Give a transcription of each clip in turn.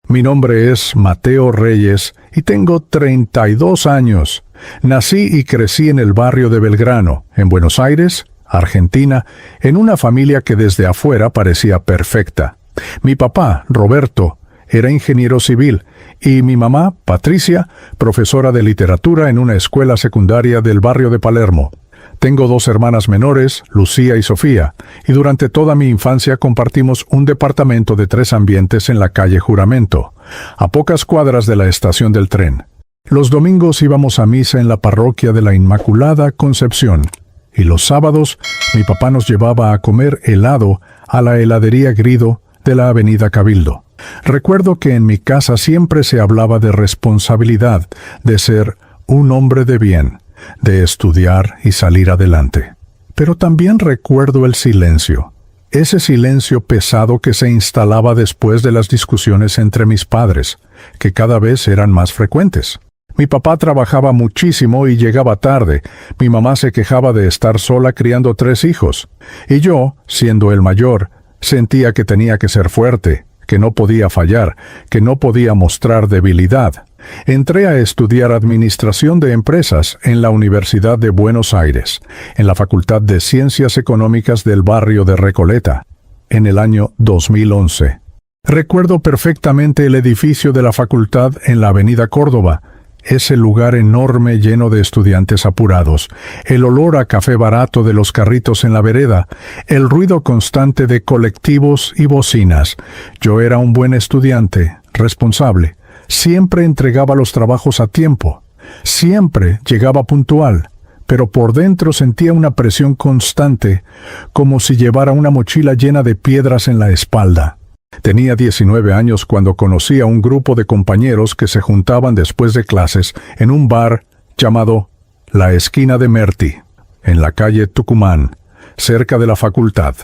Mi nombre es Mateo Reyes y tengo 32 años. Nací y crecí en el barrio de Belgrano, en Buenos Aires, Argentina, en una familia que desde afuera parecía perfecta. Mi papá, Roberto, era ingeniero civil y mi mamá, Patricia, profesora de literatura en una escuela secundaria del barrio de Palermo. Tengo 2 hermanas menores, Lucía y Sofía, y durante toda mi infancia compartimos un departamento de 3 ambientes en la calle Juramento, a pocas cuadras de la estación del tren. Los domingos íbamos a misa en la parroquia de la Inmaculada Concepción, y los sábados mi papá nos llevaba a comer helado a la heladería Grido de la avenida Cabildo. Recuerdo que en mi casa siempre se hablaba de responsabilidad, de ser un hombre de bien, de estudiar y salir adelante. Pero también recuerdo el silencio, ese silencio pesado que se instalaba después de las discusiones entre mis padres, que cada vez eran más frecuentes. Mi papá trabajaba muchísimo y llegaba tarde. Mi mamá se quejaba de estar sola criando 3 hijos. Y yo, siendo el mayor, sentía que tenía que ser fuerte, que no podía fallar, que no podía mostrar debilidad. Entré a estudiar Administración de Empresas en la Universidad de Buenos Aires, en la Facultad de Ciencias Económicas del barrio de Recoleta, en el año 2011. Recuerdo perfectamente el edificio de la facultad en la avenida Córdoba, ese lugar enorme lleno de estudiantes apurados, el olor a café barato de los carritos en la vereda, el ruido constante de colectivos y bocinas. Yo era un buen estudiante, responsable. Siempre entregaba los trabajos a tiempo. Siempre llegaba puntual. Pero por dentro sentía una presión constante, como si llevara una mochila llena de piedras en la espalda. Tenía 19 años cuando conocí a un grupo de compañeros que se juntaban después de clases en un bar llamado La Esquina de Merti, en la calle Tucumán, cerca de la facultad.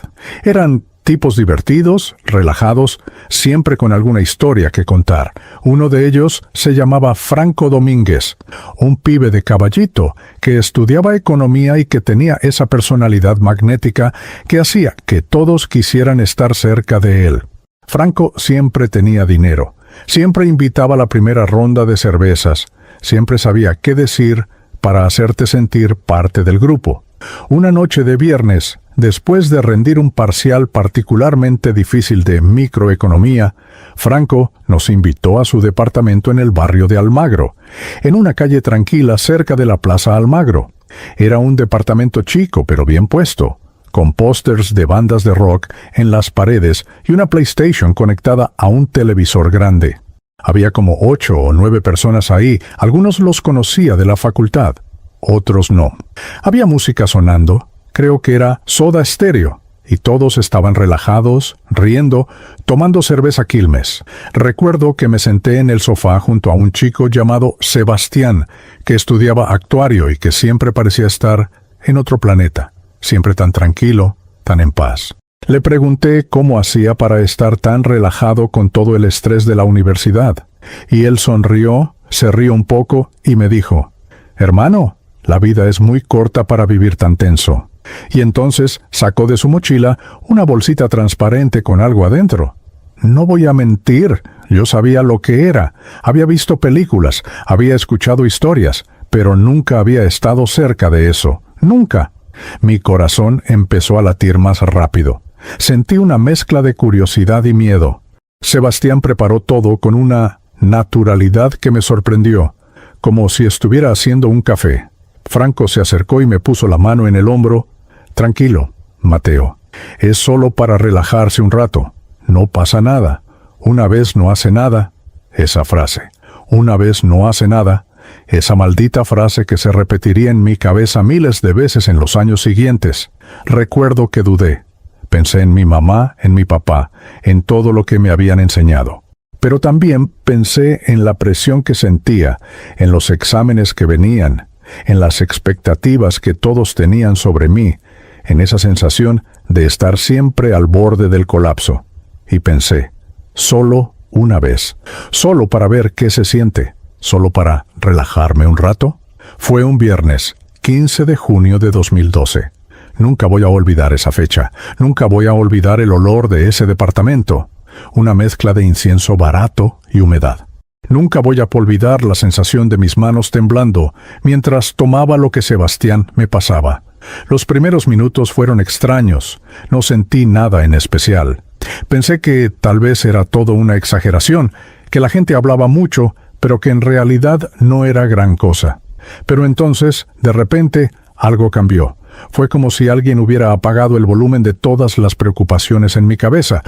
Eran tipos divertidos, relajados, siempre con alguna historia que contar. Uno de ellos se llamaba Franco Domínguez, un pibe de Caballito que estudiaba economía y que tenía esa personalidad magnética que hacía que todos quisieran estar cerca de él. Franco siempre tenía dinero, siempre invitaba a la primera ronda de cervezas, siempre sabía qué decir para hacerte sentir parte del grupo. Una noche de viernes, después de rendir un parcial particularmente difícil de microeconomía, Franco nos invitó a su departamento en el barrio de Almagro, en una calle tranquila cerca de la Plaza Almagro. Era un departamento chico pero bien puesto, con pósters de bandas de rock en las paredes y una PlayStation conectada a un televisor grande. Había como 8 o 9 personas ahí, algunos los conocía de la facultad, otros no. Había música sonando, creo que era Soda Stereo, y todos estaban relajados, riendo, tomando cerveza Quilmes. Recuerdo que me senté en el sofá junto a un chico llamado Sebastián, que estudiaba actuario y que siempre parecía estar en otro planeta. Siempre tan tranquilo, tan en paz. Le pregunté cómo hacía para estar tan relajado con todo el estrés de la universidad, y él sonrió, se rió un poco y me dijo, «Hermano, la vida es muy corta para vivir tan tenso». Y entonces sacó de su mochila una bolsita transparente con algo adentro. No voy a mentir, yo sabía lo que era, había visto películas, había escuchado historias, pero nunca había estado cerca de eso, nunca. Mi corazón empezó a latir más rápido. Sentí una mezcla de curiosidad y miedo. Sebastián preparó todo con una naturalidad que me sorprendió, como si estuviera haciendo un café. Franco se acercó y me puso la mano en el hombro. «Tranquilo, Mateo. Es solo para relajarse un rato. No pasa nada. Una vez no hace nada». Esa frase. Una vez no hace nada. Esa maldita frase que se repetiría en mi cabeza miles de veces en los años siguientes. Recuerdo que dudé. Pensé en mi mamá, en mi papá, en todo lo que me habían enseñado. Pero también pensé en la presión que sentía, en los exámenes que venían, en las expectativas que todos tenían sobre mí, en esa sensación de estar siempre al borde del colapso. Y pensé, solo una vez, solo para ver qué se siente. ¿Solo para relajarme un rato? Fue un viernes, 15 de junio de 2012. Nunca voy a olvidar esa fecha. Nunca voy a olvidar el olor de ese departamento. una mezcla de incienso barato y humedad. Nunca voy a olvidar la sensación de mis manos temblando mientras tomaba lo que Sebastián me pasaba. Los primeros minutos fueron extraños, no sentí nada en especial. Pensé que tal vez era todo una exageración, que la gente hablaba mucho, pero que en realidad no era gran cosa. Pero entonces, de repente, algo cambió. Fue como si alguien hubiera apagado el volumen de todas las preocupaciones en mi cabeza.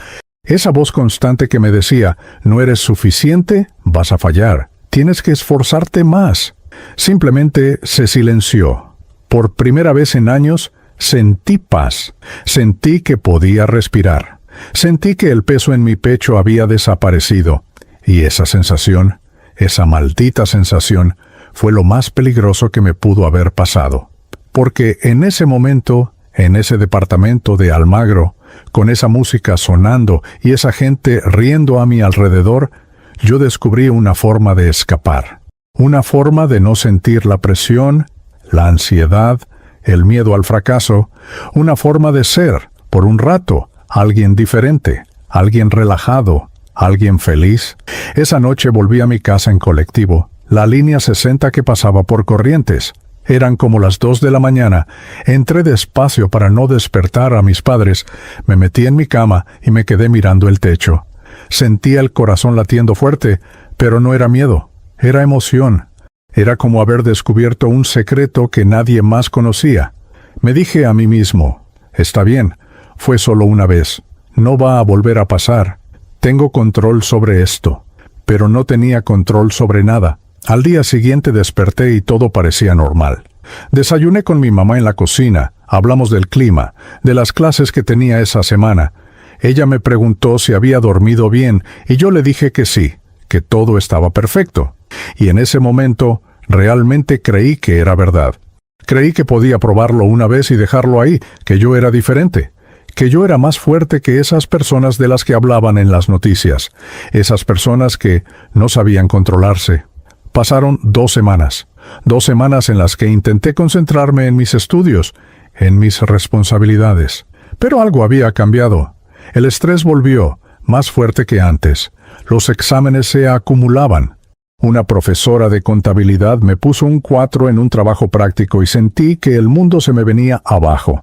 Esa voz constante que me decía, no eres suficiente, vas a fallar, tienes que esforzarte más. Simplemente se silenció. Por primera vez en años, sentí paz. Sentí que podía respirar. Sentí que el peso en mi pecho había desaparecido. Y esa sensación, esa maldita sensación, fue lo más peligroso que me pudo haber pasado. Porque en ese momento, en ese departamento de Almagro, con esa música sonando y esa gente riendo a mi alrededor, yo descubrí una forma de escapar. Una forma de no sentir la presión, la ansiedad, el miedo al fracaso. Una forma de ser, por un rato, alguien diferente, alguien relajado, alguien feliz. Esa noche volví a mi casa en colectivo, la línea 60 que pasaba por Corrientes. Eran como las 2 de la mañana. Entré despacio para no despertar a mis padres. Me metí en mi cama y me quedé mirando el techo. Sentía el corazón latiendo fuerte, pero no era miedo, era emoción. Era como haber descubierto un secreto que nadie más conocía. Me dije a mí mismo, está bien, fue solo una vez, no va a volver a pasar. Tengo control sobre esto. Pero no tenía control sobre nada. Al día siguiente desperté y todo parecía normal. Desayuné con mi mamá en la cocina, hablamos del clima, de las clases que tenía esa semana. Ella me preguntó si había dormido bien y yo le dije que sí, que todo estaba perfecto. Y en ese momento realmente creí que era verdad. Creí que podía probarlo una vez y dejarlo ahí, que yo era diferente, que yo era más fuerte que esas personas de las que hablaban en las noticias, esas personas que no sabían controlarse. Pasaron 2 semanas, 2 semanas en las que intenté concentrarme en mis estudios, en mis responsabilidades. Pero algo había cambiado. El estrés volvió, más fuerte que antes. Los exámenes se acumulaban. Una profesora de contabilidad me puso un 4 en un trabajo práctico y sentí que el mundo se me venía abajo.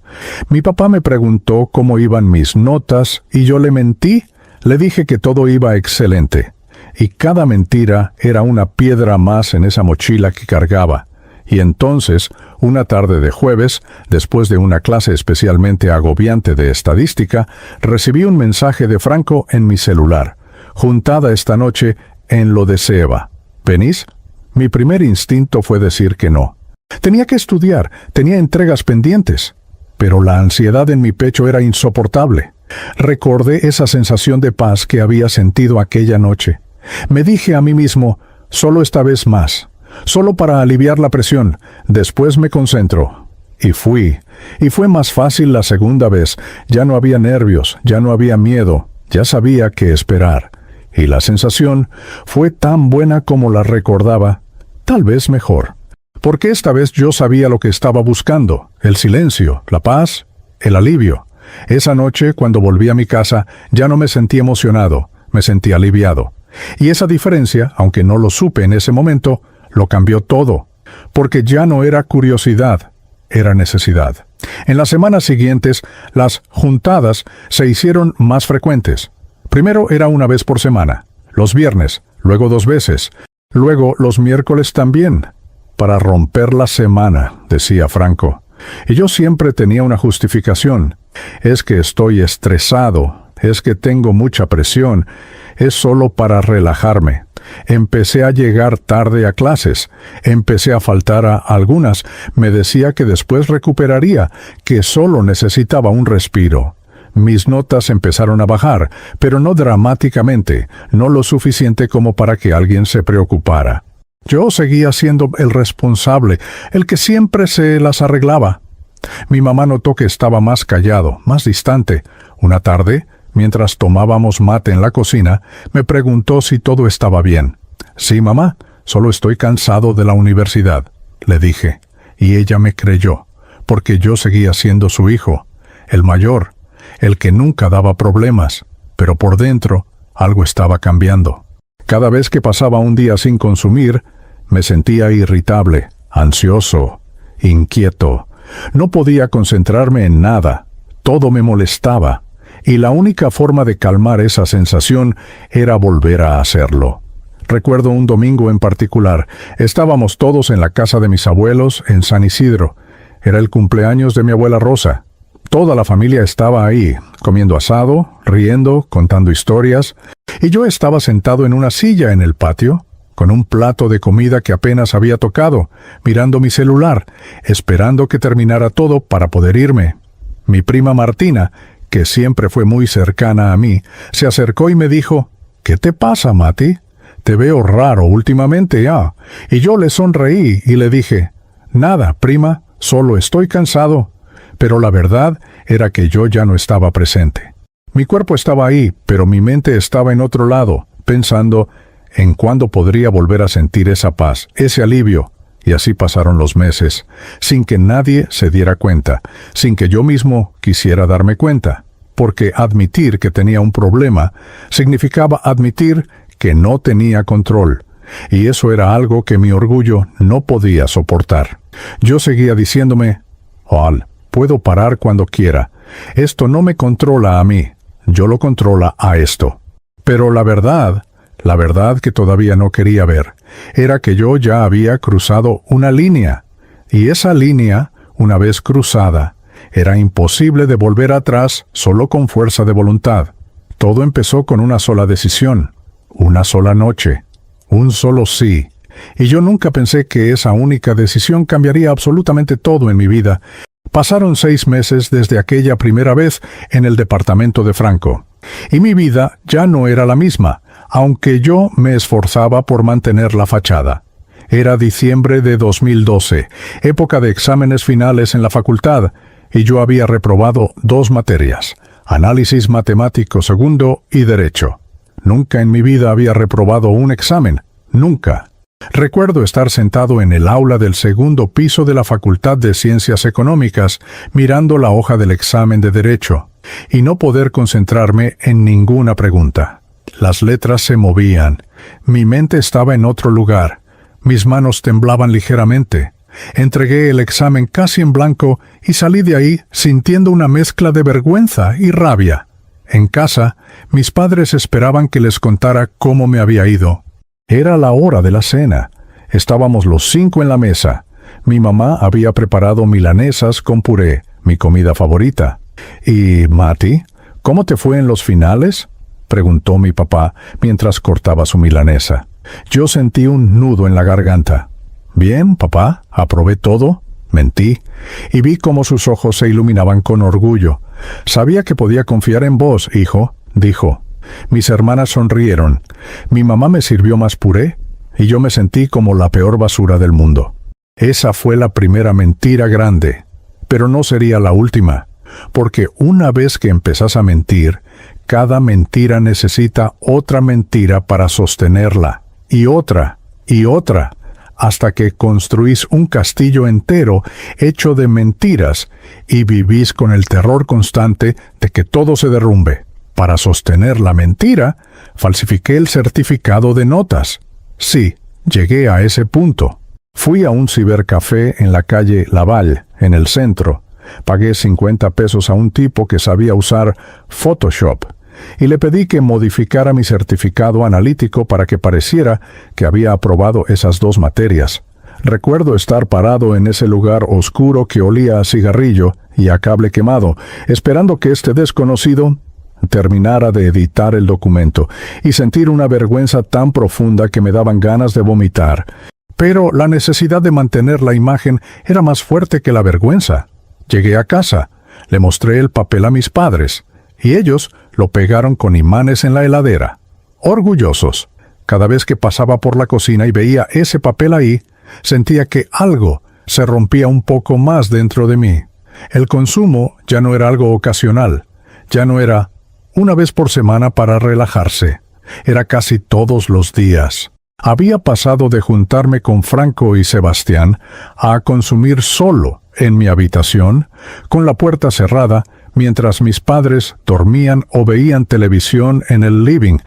Mi papá me preguntó cómo iban mis notas y yo le mentí. Le dije que todo iba excelente. Y cada mentira era una piedra más en esa mochila que cargaba. Y entonces, una tarde de jueves, después de una clase especialmente agobiante de estadística, recibí un mensaje de Franco en mi celular. Juntada esta noche en lo de Seba. ¿Venís? Mi primer instinto fue decir que no. Tenía que estudiar, tenía entregas pendientes. Pero la ansiedad en mi pecho era insoportable. Recordé esa sensación de paz que había sentido aquella noche. Me dije a mí mismo, solo esta vez más, solo para aliviar la presión, después me concentro. Y fui. Y fue más fácil la segunda vez. Ya no había nervios, ya no había miedo, ya sabía qué esperar. Y la sensación fue tan buena como la recordaba, tal vez mejor. Porque esta vez yo sabía lo que estaba buscando, el silencio, la paz, el alivio. Esa noche, cuando volví a mi casa, ya no me sentí emocionado, me sentí aliviado. Y esa diferencia, aunque no lo supe en ese momento, lo cambió todo, porque ya no era curiosidad, era necesidad. En las semanas siguientes, las juntadas se hicieron más frecuentes. Primero era una vez por semana, los viernes, luego 2 veces, luego los miércoles también. Para romper la semana, decía Franco. Y yo siempre tenía una justificación. Es que estoy estresado, es que tengo mucha presión, es solo para relajarme. Empecé a llegar tarde a clases, empecé a faltar a algunas, me decía que después recuperaría, que solo necesitaba un respiro. Mis notas empezaron a bajar, pero no dramáticamente, no lo suficiente como para que alguien se preocupara. Yo seguía siendo el responsable, el que siempre se las arreglaba. Mi mamá notó que estaba más callado, más distante. Una tarde, mientras tomábamos mate en la cocina, me preguntó si todo estaba bien. «Sí, mamá, solo estoy cansado de la universidad», le dije. Y ella me creyó, porque yo seguía siendo su hijo, el mayor, el que nunca daba problemas, pero por dentro algo estaba cambiando. Cada vez que pasaba un día sin consumir, me sentía irritable, ansioso, inquieto. No podía concentrarme en nada. Todo me molestaba. Y la única forma de calmar esa sensación era volver a hacerlo. Recuerdo un domingo en particular. Estábamos todos en la casa de mis abuelos en San Isidro. Era el cumpleaños de mi abuela Rosa. Toda la familia estaba ahí, comiendo asado, riendo, contando historias, y yo estaba sentado en una silla en el patio, con un plato de comida que apenas había tocado, mirando mi celular, esperando que terminara todo para poder irme. Mi prima Martina, que siempre fue muy cercana a mí, se acercó y me dijo, «¿Qué te pasa, Mati? Te veo raro últimamente ya». Y yo le sonreí y le dije, «Nada, prima, solo estoy cansado». Pero la verdad era que yo ya no estaba presente. Mi cuerpo estaba ahí, pero mi mente estaba en otro lado, pensando en cuándo podría volver a sentir esa paz, ese alivio. Y así pasaron los meses, sin que nadie se diera cuenta, sin que yo mismo quisiera darme cuenta, porque admitir que tenía un problema significaba admitir que no tenía control, y eso era algo que mi orgullo no podía soportar. Yo seguía diciéndome, «Al, puedo parar cuando quiera. Esto no me controla a mí, yo lo controla a esto». Pero la verdad que todavía no quería ver, era que yo ya había cruzado una línea, y esa línea, una vez cruzada, era imposible de volver atrás solo con fuerza de voluntad. Todo empezó con una sola decisión, una sola noche, un solo sí, y yo nunca pensé que esa única decisión cambiaría absolutamente todo en mi vida. Pasaron 6 meses desde aquella primera vez en el departamento de Franco, y mi vida ya no era la misma, aunque yo me esforzaba por mantener la fachada. Era diciembre de 2012, época de exámenes finales en la facultad, y yo había reprobado 2 materias, análisis matemático segundo y derecho. Nunca en mi vida había reprobado un examen, nunca. Recuerdo estar sentado en el aula del segundo piso de la Facultad de Ciencias Económicas, mirando la hoja del examen de Derecho, y no poder concentrarme en ninguna pregunta. Las letras se movían, mi mente estaba en otro lugar, mis manos temblaban ligeramente. Entregué el examen casi en blanco y salí de ahí sintiendo una mezcla de vergüenza y rabia. En casa, mis padres esperaban que les contara cómo me había ido. Era la hora de la cena. Estábamos los 5 en la mesa. Mi mamá había preparado milanesas con puré, mi comida favorita. «¿Y, Mati, cómo te fue en los finales?», preguntó mi papá mientras cortaba su milanesa. Yo sentí un nudo en la garganta. «Bien, papá, aprobé todo», mentí, y vi cómo sus ojos se iluminaban con orgullo. «Sabía que podía confiar en vos, hijo», dijo. Mis hermanas sonrieron. Mi mamá me sirvió más puré, y yo me sentí como la peor basura del mundo. Esa fue la primera mentira grande, pero no sería la última, porque una vez que empezás a mentir, cada mentira necesita otra mentira para sostenerla, y otra, hasta que construís un castillo entero hecho de mentiras y vivís con el terror constante de que todo se derrumbe. Para sostener la mentira, falsifiqué el certificado de notas. Sí, llegué a ese punto. Fui a un cibercafé en la calle Laval, en el centro. Pagué 50 pesos a un tipo que sabía usar Photoshop y le pedí que modificara mi certificado analítico para que pareciera que había aprobado esas 2 materias. Recuerdo estar parado en ese lugar oscuro que olía a cigarrillo y a cable quemado, esperando que este desconocido terminara de editar el documento, y sentir una vergüenza tan profunda que me daban ganas de vomitar. Pero la necesidad de mantener la imagen era más fuerte que la vergüenza. Llegué a casa, le mostré el papel a mis padres, y ellos lo pegaron con imanes en la heladera. Orgullosos. Cada vez que pasaba por la cocina y veía ese papel ahí, sentía que algo se rompía un poco más dentro de mí. El consumo ya no era algo ocasional, ya no era una vez por semana para relajarse. Era casi todos los días. Había pasado de juntarme con Franco y Sebastián a consumir solo en mi habitación, con la puerta cerrada, Mientras mis padres dormían o veían televisión en el living,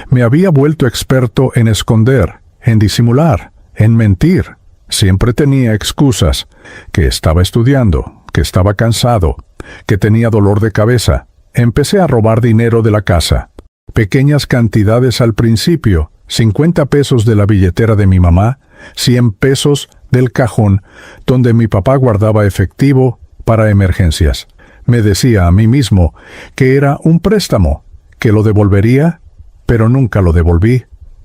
me había vuelto experto en esconder, en disimular, en mentir. Siempre tenía excusas, que estaba estudiando, que estaba cansado, que tenía dolor de cabeza. Empecé a robar dinero de la casa. Pequeñas cantidades al principio, 50 pesos de la billetera de mi mamá, 100 pesos del cajón donde mi papá guardaba efectivo para emergencias. Me decía a mí mismo que era un préstamo, que lo devolvería, pero nunca lo devolví,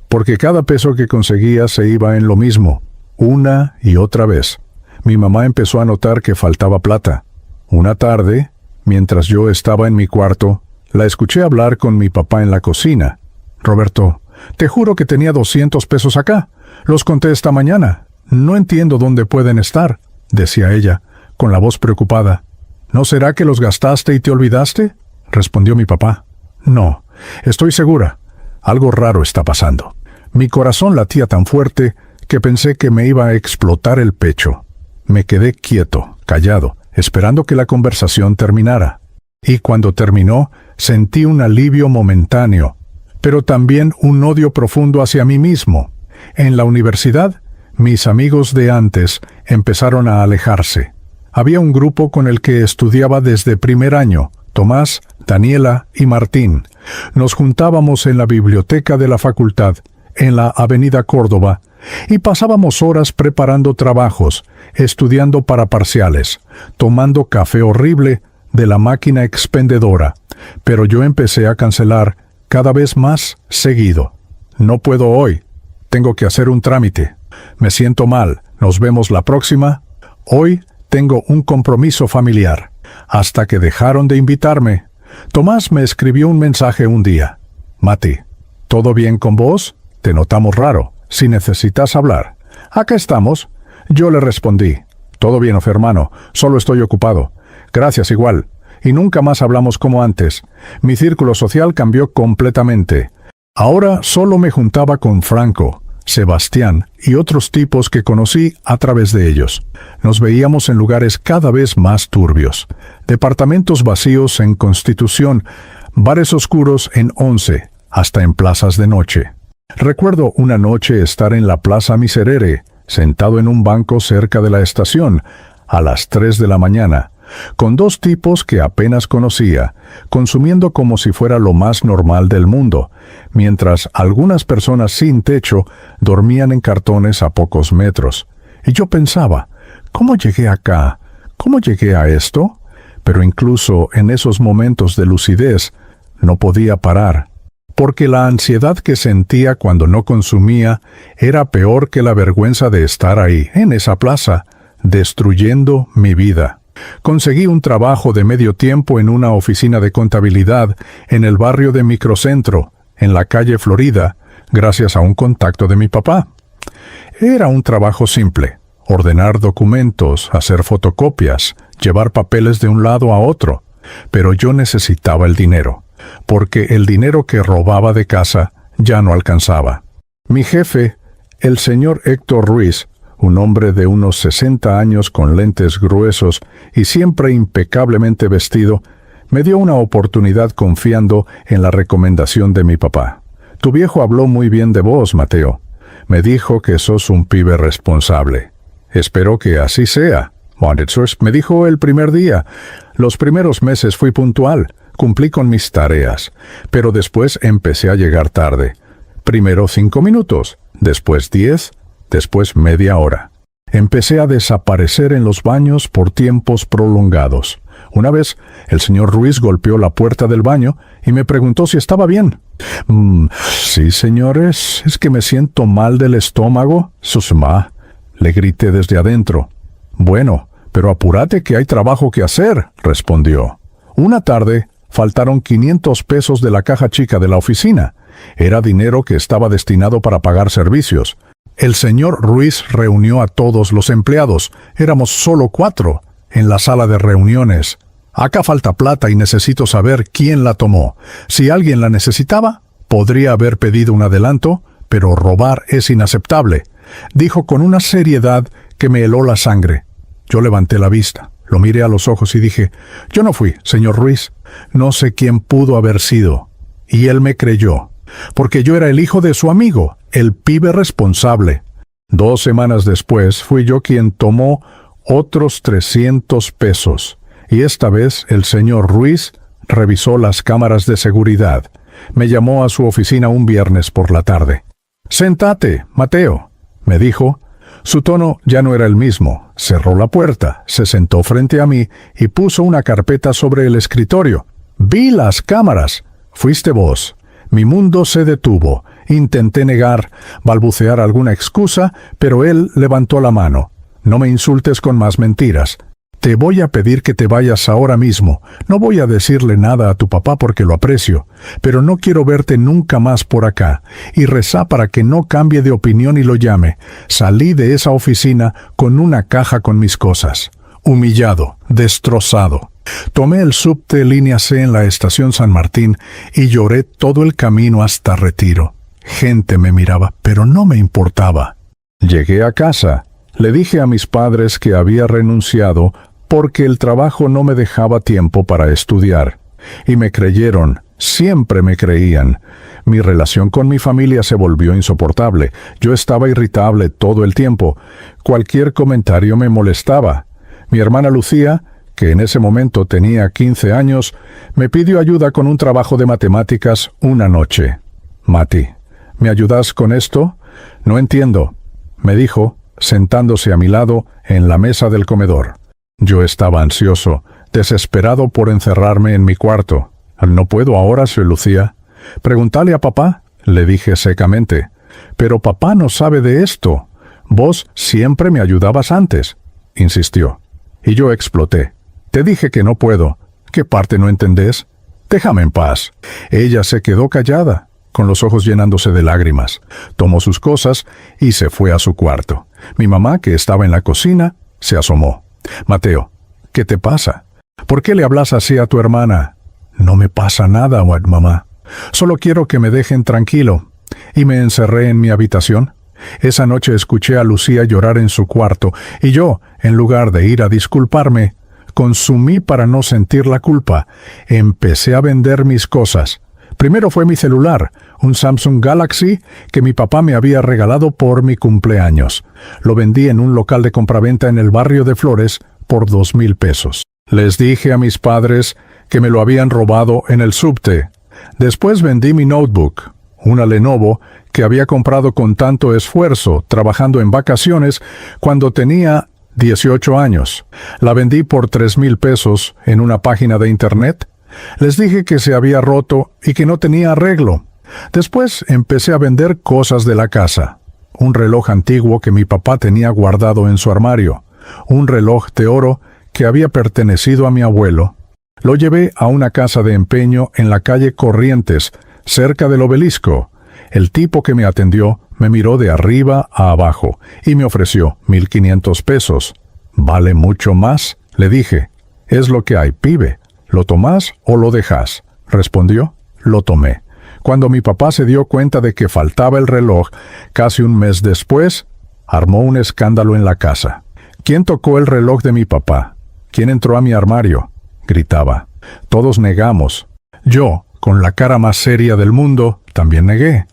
porque cada peso que conseguía se iba en lo mismo, una y otra vez. Mi mamá empezó a notar que faltaba plata. Una tarde, mientras yo estaba en mi cuarto, la escuché hablar con mi papá en la cocina. «Roberto, te juro que tenía 200 pesos acá. Los conté esta mañana. No entiendo dónde pueden estar», decía ella, con la voz preocupada. «¿No será que los gastaste y te olvidaste?», respondió mi papá. «No, estoy segura. Algo raro está pasando». Mi corazón latía tan fuerte que pensé que me iba a explotar el pecho. Me quedé quieto, callado, esperando que la conversación terminara. Y cuando terminó, sentí un alivio momentáneo, pero también un odio profundo hacia mí mismo. En la universidad, mis amigos de antes empezaron a alejarse. Había un grupo con el que estudiaba desde primer año, Tomás, Daniela y Martín. Nos juntábamos en la biblioteca de la facultad, en la Avenida Córdoba, y pasábamos horas preparando trabajos, estudiando para parciales, tomando café horrible de la máquina expendedora. Pero yo empecé a cancelar cada vez más seguido. «No puedo hoy. Tengo que hacer un trámite. Me siento mal. Nos vemos la próxima. Hoy tengo un compromiso familiar», hasta que dejaron de invitarme. Tomás me escribió un mensaje un día. «Mati, ¿todo bien con vos? Te notamos raro. Si necesitas hablar». «Acá estamos». Yo le respondí. «Todo bien, hermano. Solo estoy ocupado». «Gracias igual». Y nunca más hablamos como antes. Mi círculo social cambió completamente. Ahora solo me juntaba con Franco, Sebastián y otros tipos que conocí a través de ellos. Nos veíamos en lugares cada vez más turbios. Departamentos vacíos en Constitución, bares oscuros en 11, hasta en plazas de noche. Recuerdo una noche estar en la Plaza Miserere, sentado en un banco cerca de la estación, a las 3 de la mañana, con dos tipos que apenas conocía, consumiendo como si fuera lo más normal del mundo, mientras algunas personas sin techo dormían en cartones a pocos metros. Y yo pensaba, ¿cómo llegué acá? ¿Cómo llegué a esto? Pero incluso en esos momentos de lucidez, no podía parar, porque la ansiedad que sentía cuando no consumía era peor que la vergüenza de estar ahí, en esa plaza, destruyendo mi vida. Conseguí un trabajo de medio tiempo en una oficina de contabilidad en el barrio de Microcentro, en la calle Florida, gracias a un contacto de mi papá. Era un trabajo simple: ordenar documentos, hacer fotocopias, llevar papeles de un lado a otro. Pero yo necesitaba el dinero, porque el dinero que robaba de casa ya no alcanzaba. Mi jefe, el señor Héctor Ruiz, un hombre de unos 60 años con lentes gruesos y siempre impecablemente vestido, me dio una oportunidad confiando en la recomendación de mi papá. «Tu viejo habló muy bien de vos, Mateo. Me dijo que sos un pibe responsable. Espero que así sea», me dijo el primer día. Los primeros meses fui puntual, cumplí con mis tareas, pero después empecé a llegar tarde. Primero 5 minutos, después 10, después media hora. Empecé a desaparecer en los baños por tiempos prolongados. Una vez, el señor Ruiz golpeó la puerta del baño y me preguntó si estaba bien. Sí, señores, es que me siento mal del estómago. Susma, le grité desde adentro. «Bueno, pero apúrate que hay trabajo que hacer», respondió. Una tarde, faltaron 500 pesos de la caja chica de la oficina. Era dinero que estaba destinado para pagar servicios. El señor Ruiz reunió a todos los empleados. Éramos solo 4 en la sala de reuniones. «Acá falta plata y necesito saber quién la tomó. Si alguien la necesitaba, podría haber pedido un adelanto, pero robar es inaceptable», dijo con una seriedad que me heló la sangre. Yo levanté la vista. Lo miré a los ojos y dije, «Yo no fui, señor Ruiz. No sé quién pudo haber sido». Y él me creyó, porque yo era el hijo de su amigo, el pibe responsable. 2 semanas después fui yo quien tomó otros 300 pesos. Y esta vez el señor Ruiz revisó las cámaras de seguridad. Me llamó a su oficina un viernes por la tarde. «Sentate, Mateo», me dijo. Su tono ya no era el mismo. Cerró la puerta, se sentó frente a mí y puso una carpeta sobre el escritorio. «Vi las cámaras. Fuiste vos». Mi mundo se detuvo. Intenté negar, balbucear alguna excusa, pero él levantó la mano. «No me insultes con más mentiras. Te voy a pedir que te vayas ahora mismo. No voy a decirle nada a tu papá porque lo aprecio, pero no quiero verte nunca más por acá. Y rezá para que no cambie de opinión y lo llame». Salí de esa oficina con una caja con mis cosas. Humillado, destrozado. Tomé el subte línea C en la estación San Martín y lloré todo el camino hasta Retiro. Gente me miraba, pero no me importaba. Llegué a casa. Le dije a mis padres que había renunciado porque el trabajo no me dejaba tiempo para estudiar. Y me creyeron, siempre me creían. Mi relación con mi familia se volvió insoportable. Yo estaba irritable todo el tiempo. Cualquier comentario me molestaba. Mi hermana Lucía, que en ese momento tenía 15 años, me pidió ayuda con un trabajo de matemáticas una noche. «Mati, ¿me ayudas con esto?» «No entiendo», me dijo, sentándose a mi lado en la mesa del comedor. Yo estaba ansioso, desesperado por encerrarme en mi cuarto. «No puedo ahora, Sor Lucía». «Pregúntale a papá», le dije secamente. «Pero papá no sabe de esto. Vos siempre me ayudabas antes», insistió. Y yo exploté. «Te dije que no puedo. ¿Qué parte no entendés? Déjame en paz». Ella se quedó callada, con los ojos llenándose de lágrimas. Tomó sus cosas y se fue a su cuarto. Mi mamá, que estaba en la cocina, se asomó. «Mateo, ¿qué te pasa? ¿Por qué le hablas así a tu hermana?» «No me pasa nada, mamá. Solo quiero que me dejen tranquilo». Y me encerré en mi habitación. Esa noche escuché a Lucía llorar en su cuarto, y yo, en lugar de ir a disculparme, consumí para no sentir la culpa. Empecé a vender mis cosas. Primero fue mi celular, un Samsung Galaxy que mi papá me había regalado por mi cumpleaños. Lo vendí en un local de compraventa en el barrio de Flores por 2,000 pesos. Les dije a mis padres que me lo habían robado en el subte. Después vendí mi notebook, una Lenovo que había comprado con tanto esfuerzo trabajando en vacaciones cuando tenía 18 años. La vendí por 3,000 pesos en una página de internet. Les dije que se había roto y que no tenía arreglo. Después empecé a vender cosas de la casa. Un reloj antiguo que mi papá tenía guardado en su armario. Un reloj de oro que había pertenecido a mi abuelo. Lo llevé a una casa de empeño en la calle Corrientes, cerca del obelisco. El tipo que me atendió me miró de arriba a abajo y me ofreció 1,500 pesos. «¿Vale mucho más?», le dije. «Es lo que hay, pibe. ¿Lo tomás o lo dejás?», respondió. Lo tomé. Cuando mi papá se dio cuenta de que faltaba el reloj, casi un mes después, armó un escándalo en la casa. «¿Quién tocó el reloj de mi papá? ¿Quién entró a mi armario?», gritaba. Todos negamos. Yo, con la cara más seria del mundo, también negué.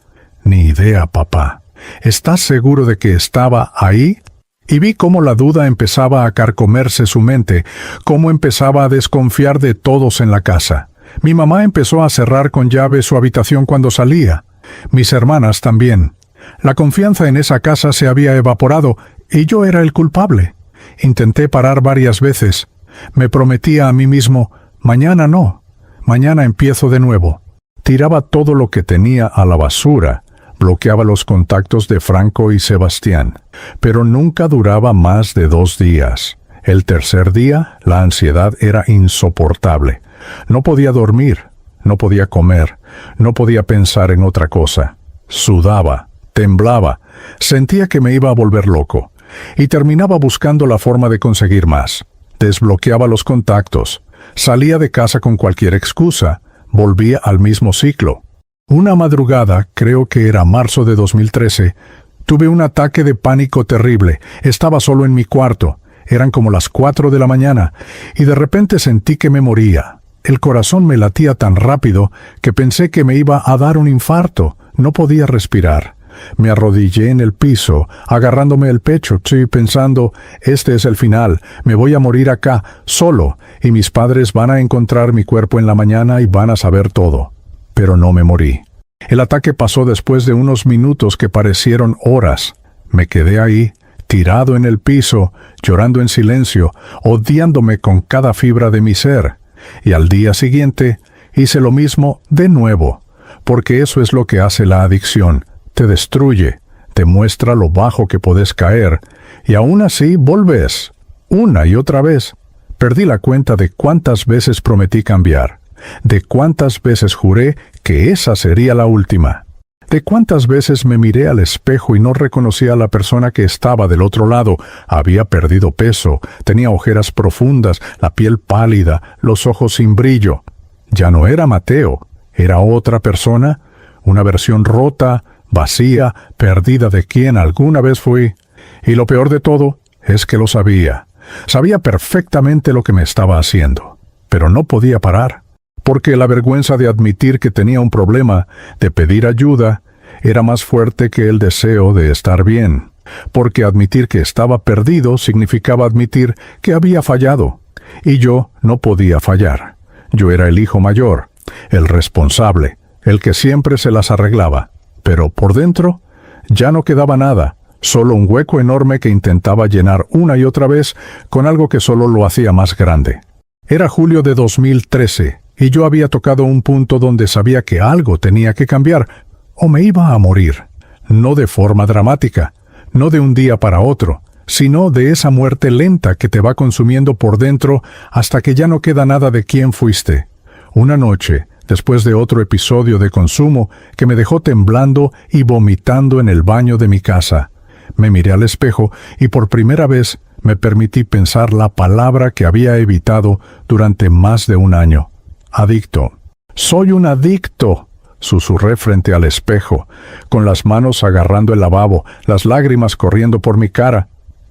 «Ni idea, papá». «¿Estás seguro de que estaba ahí?». Y vi cómo la duda empezaba a carcomerse su mente, cómo empezaba a desconfiar de todos en la casa. Mi mamá empezó a cerrar con llave su habitación cuando salía. Mis hermanas también. La confianza en esa casa se había evaporado y yo era el culpable. Intenté parar varias veces. Me prometía a mí mismo, mañana no, mañana empiezo de nuevo. Tiraba todo lo que tenía a la basura. Bloqueaba los contactos de Franco y Sebastián, pero nunca duraba más de 2 días. El tercer día, la ansiedad era insoportable. No podía dormir, no podía comer, no podía pensar en otra cosa. Sudaba, temblaba, sentía que me iba a volver loco, y terminaba buscando la forma de conseguir más. Desbloqueaba los contactos, salía de casa con cualquier excusa, volvía al mismo ciclo. Una madrugada, creo que era marzo de 2013, tuve un ataque de pánico terrible. Estaba solo en mi cuarto. Eran como las 4 de la mañana, y de repente sentí que me moría. El corazón me latía tan rápido que pensé que me iba a dar un infarto. No podía respirar. Me arrodillé en el piso, agarrándome el pecho, pensando, este es el final, me voy a morir acá, solo, y mis padres van a encontrar mi cuerpo en la mañana y van a saber todo. Pero no me morí. El ataque pasó después de unos minutos que parecieron horas. Me quedé ahí, tirado en el piso, llorando en silencio, odiándome con cada fibra de mi ser. Y al día siguiente hice lo mismo de nuevo, porque eso es lo que hace la adicción. Te destruye, te muestra lo bajo que podés caer, y aún así volvés, una y otra vez. Perdí la cuenta de cuántas veces prometí cambiar, de cuántas veces juré que esa sería la última, de cuántas veces me miré al espejo y no reconocí a la persona que estaba del otro lado. Había perdido peso, tenía ojeras profundas, la piel pálida, los ojos sin brillo. Ya no era Mateo, era otra persona, una versión rota, vacía, perdida de quien alguna vez fui. Y lo peor de todo es que lo sabía. Sabía perfectamente lo que me estaba haciendo, pero no podía parar, porque la vergüenza de admitir que tenía un problema, de pedir ayuda, era más fuerte que el deseo de estar bien, porque admitir que estaba perdido significaba admitir que había fallado, y yo no podía fallar. Yo era el hijo mayor, el responsable, el que siempre se las arreglaba. Pero por dentro ya no quedaba nada, solo un hueco enorme que intentaba llenar una y otra vez con algo que solo lo hacía más grande. Era julio de 2013, y yo había tocado un punto donde sabía que algo tenía que cambiar, o me iba a morir. No de forma dramática, no de un día para otro, sino de esa muerte lenta que te va consumiendo por dentro hasta que ya no queda nada de quién fuiste. Una noche, después de otro episodio de consumo que me dejó temblando y vomitando en el baño de mi casa, me miré al espejo y por primera vez me permití pensar la palabra que había evitado durante más de un año. Adicto. «Soy un adicto», susurré frente al espejo, con las manos agarrando el lavabo, las lágrimas corriendo por mi cara.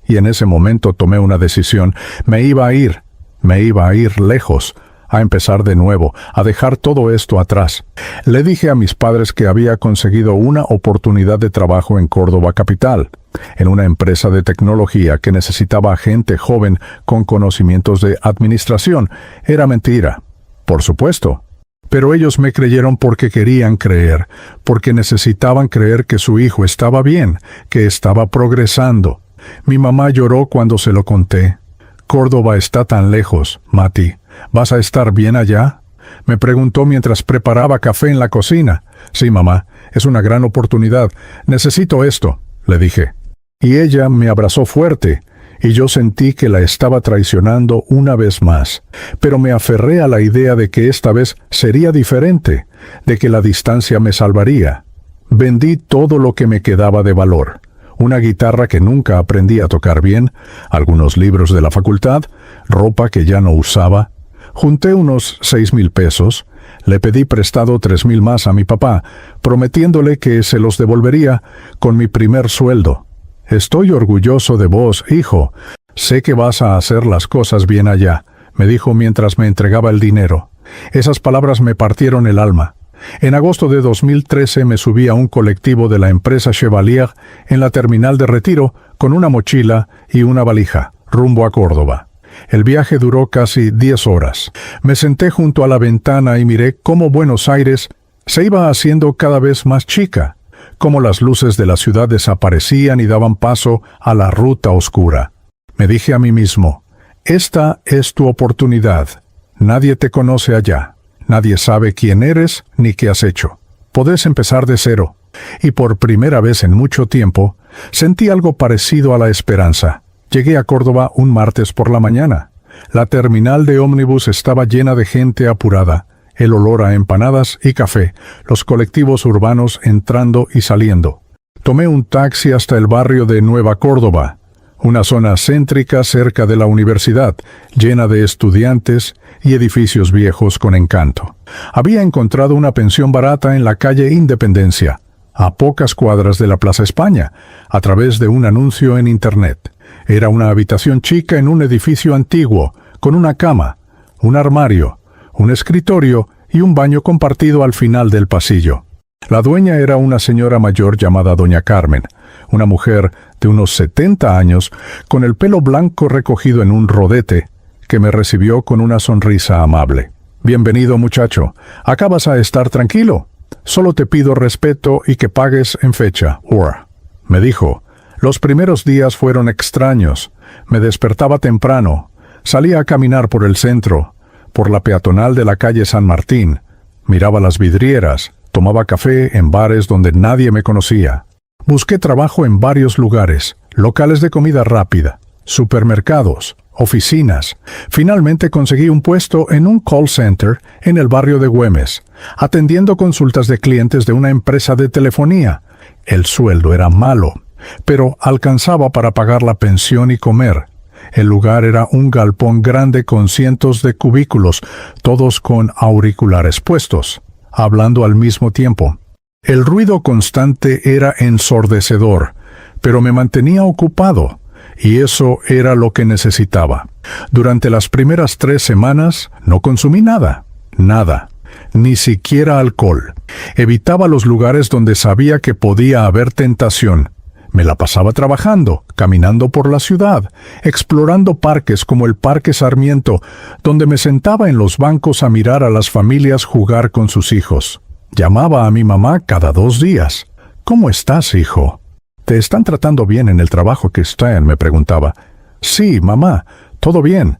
Y en ese momento tomé una decisión. Me iba a ir lejos, a empezar de nuevo, a dejar todo esto atrás. Le dije a mis padres que había conseguido una oportunidad de trabajo en Córdoba capital, en una empresa de tecnología que necesitaba gente joven con conocimientos de administración. Era mentira, por supuesto. Pero ellos me creyeron porque querían creer, porque necesitaban creer que su hijo estaba bien, que estaba progresando. Mi mamá lloró cuando se lo conté. «Córdoba está tan lejos, Mati. ¿Vas a estar bien allá?», me preguntó mientras preparaba café en la cocina. «Sí, mamá, es una gran oportunidad. Necesito esto», le dije. Y ella me abrazó fuerte, y yo sentí que la estaba traicionando una vez más. Pero me aferré a la idea de que esta vez sería diferente, de que la distancia me salvaría. Vendí todo lo que me quedaba de valor. Una guitarra que nunca aprendí a tocar bien, algunos libros de la facultad, ropa que ya no usaba. Junté unos 6,000 pesos, le pedí prestado 3,000 más a mi papá, prometiéndole que se los devolvería con mi primer sueldo. «Estoy orgulloso de vos, hijo. Sé que vas a hacer las cosas bien allá», me dijo mientras me entregaba el dinero. Esas palabras me partieron el alma. En agosto de 2013 me subí a un colectivo de la empresa Chevalier en la terminal de Retiro con una mochila y una valija, rumbo a Córdoba. El viaje duró casi 10 horas. Me senté junto a la ventana y miré cómo Buenos Aires se iba haciendo cada vez más chica, cómo las luces de la ciudad desaparecían y daban paso a la ruta oscura. Me dije a mí mismo, «Esta es tu oportunidad. Nadie te conoce allá. Nadie sabe quién eres ni qué has hecho. Podés empezar de cero». Y por primera vez en mucho tiempo, sentí algo parecido a la esperanza. Llegué a Córdoba un martes por la mañana. La terminal de ómnibus estaba llena de gente apurada, el olor a empanadas y café, los colectivos urbanos entrando y saliendo. Tomé un taxi hasta el barrio de Nueva Córdoba, una zona céntrica cerca de la universidad, llena de estudiantes y edificios viejos con encanto. Había encontrado una pensión barata en la calle Independencia, a pocas cuadras de la Plaza España, a través de un anuncio en Internet. Era una habitación chica en un edificio antiguo, con una cama, un armario, un escritorio y un baño compartido al final del pasillo. La dueña era una señora mayor llamada Doña Carmen, una mujer de unos 70 años, con el pelo blanco recogido en un rodete, que me recibió con una sonrisa amable. «Bienvenido, muchacho. Acá vas a estar tranquilo. Solo te pido respeto y que pagues en fecha, me dijo. Los primeros días fueron extraños. Me despertaba temprano. Salía a caminar por el centro, por la peatonal de la calle San Martín. Miraba las vidrieras. Tomaba café en bares donde nadie me conocía. Busqué trabajo en varios lugares, locales de comida rápida, supermercados, oficinas. Finalmente conseguí un puesto en un call center en el barrio de Güemes, atendiendo consultas de clientes de una empresa de telefonía. El sueldo era malo, pero alcanzaba para pagar la pensión y comer. El lugar era un galpón grande con cientos de cubículos, todos con auriculares puestos, hablando al mismo tiempo. El ruido constante era ensordecedor, pero me mantenía ocupado, y eso era lo que necesitaba. Durante las primeras 3 semanas no consumí nada, ni siquiera alcohol. Evitaba los lugares donde sabía que podía haber tentación. Me la pasaba trabajando, caminando por la ciudad, explorando parques como el Parque Sarmiento, donde me sentaba en los bancos a mirar a las familias jugar con sus hijos. Llamaba a mi mamá cada 2 días. «¿Cómo estás, hijo?» «¿Te están tratando bien en el trabajo que está en?», me preguntaba. «Sí, mamá, todo bien.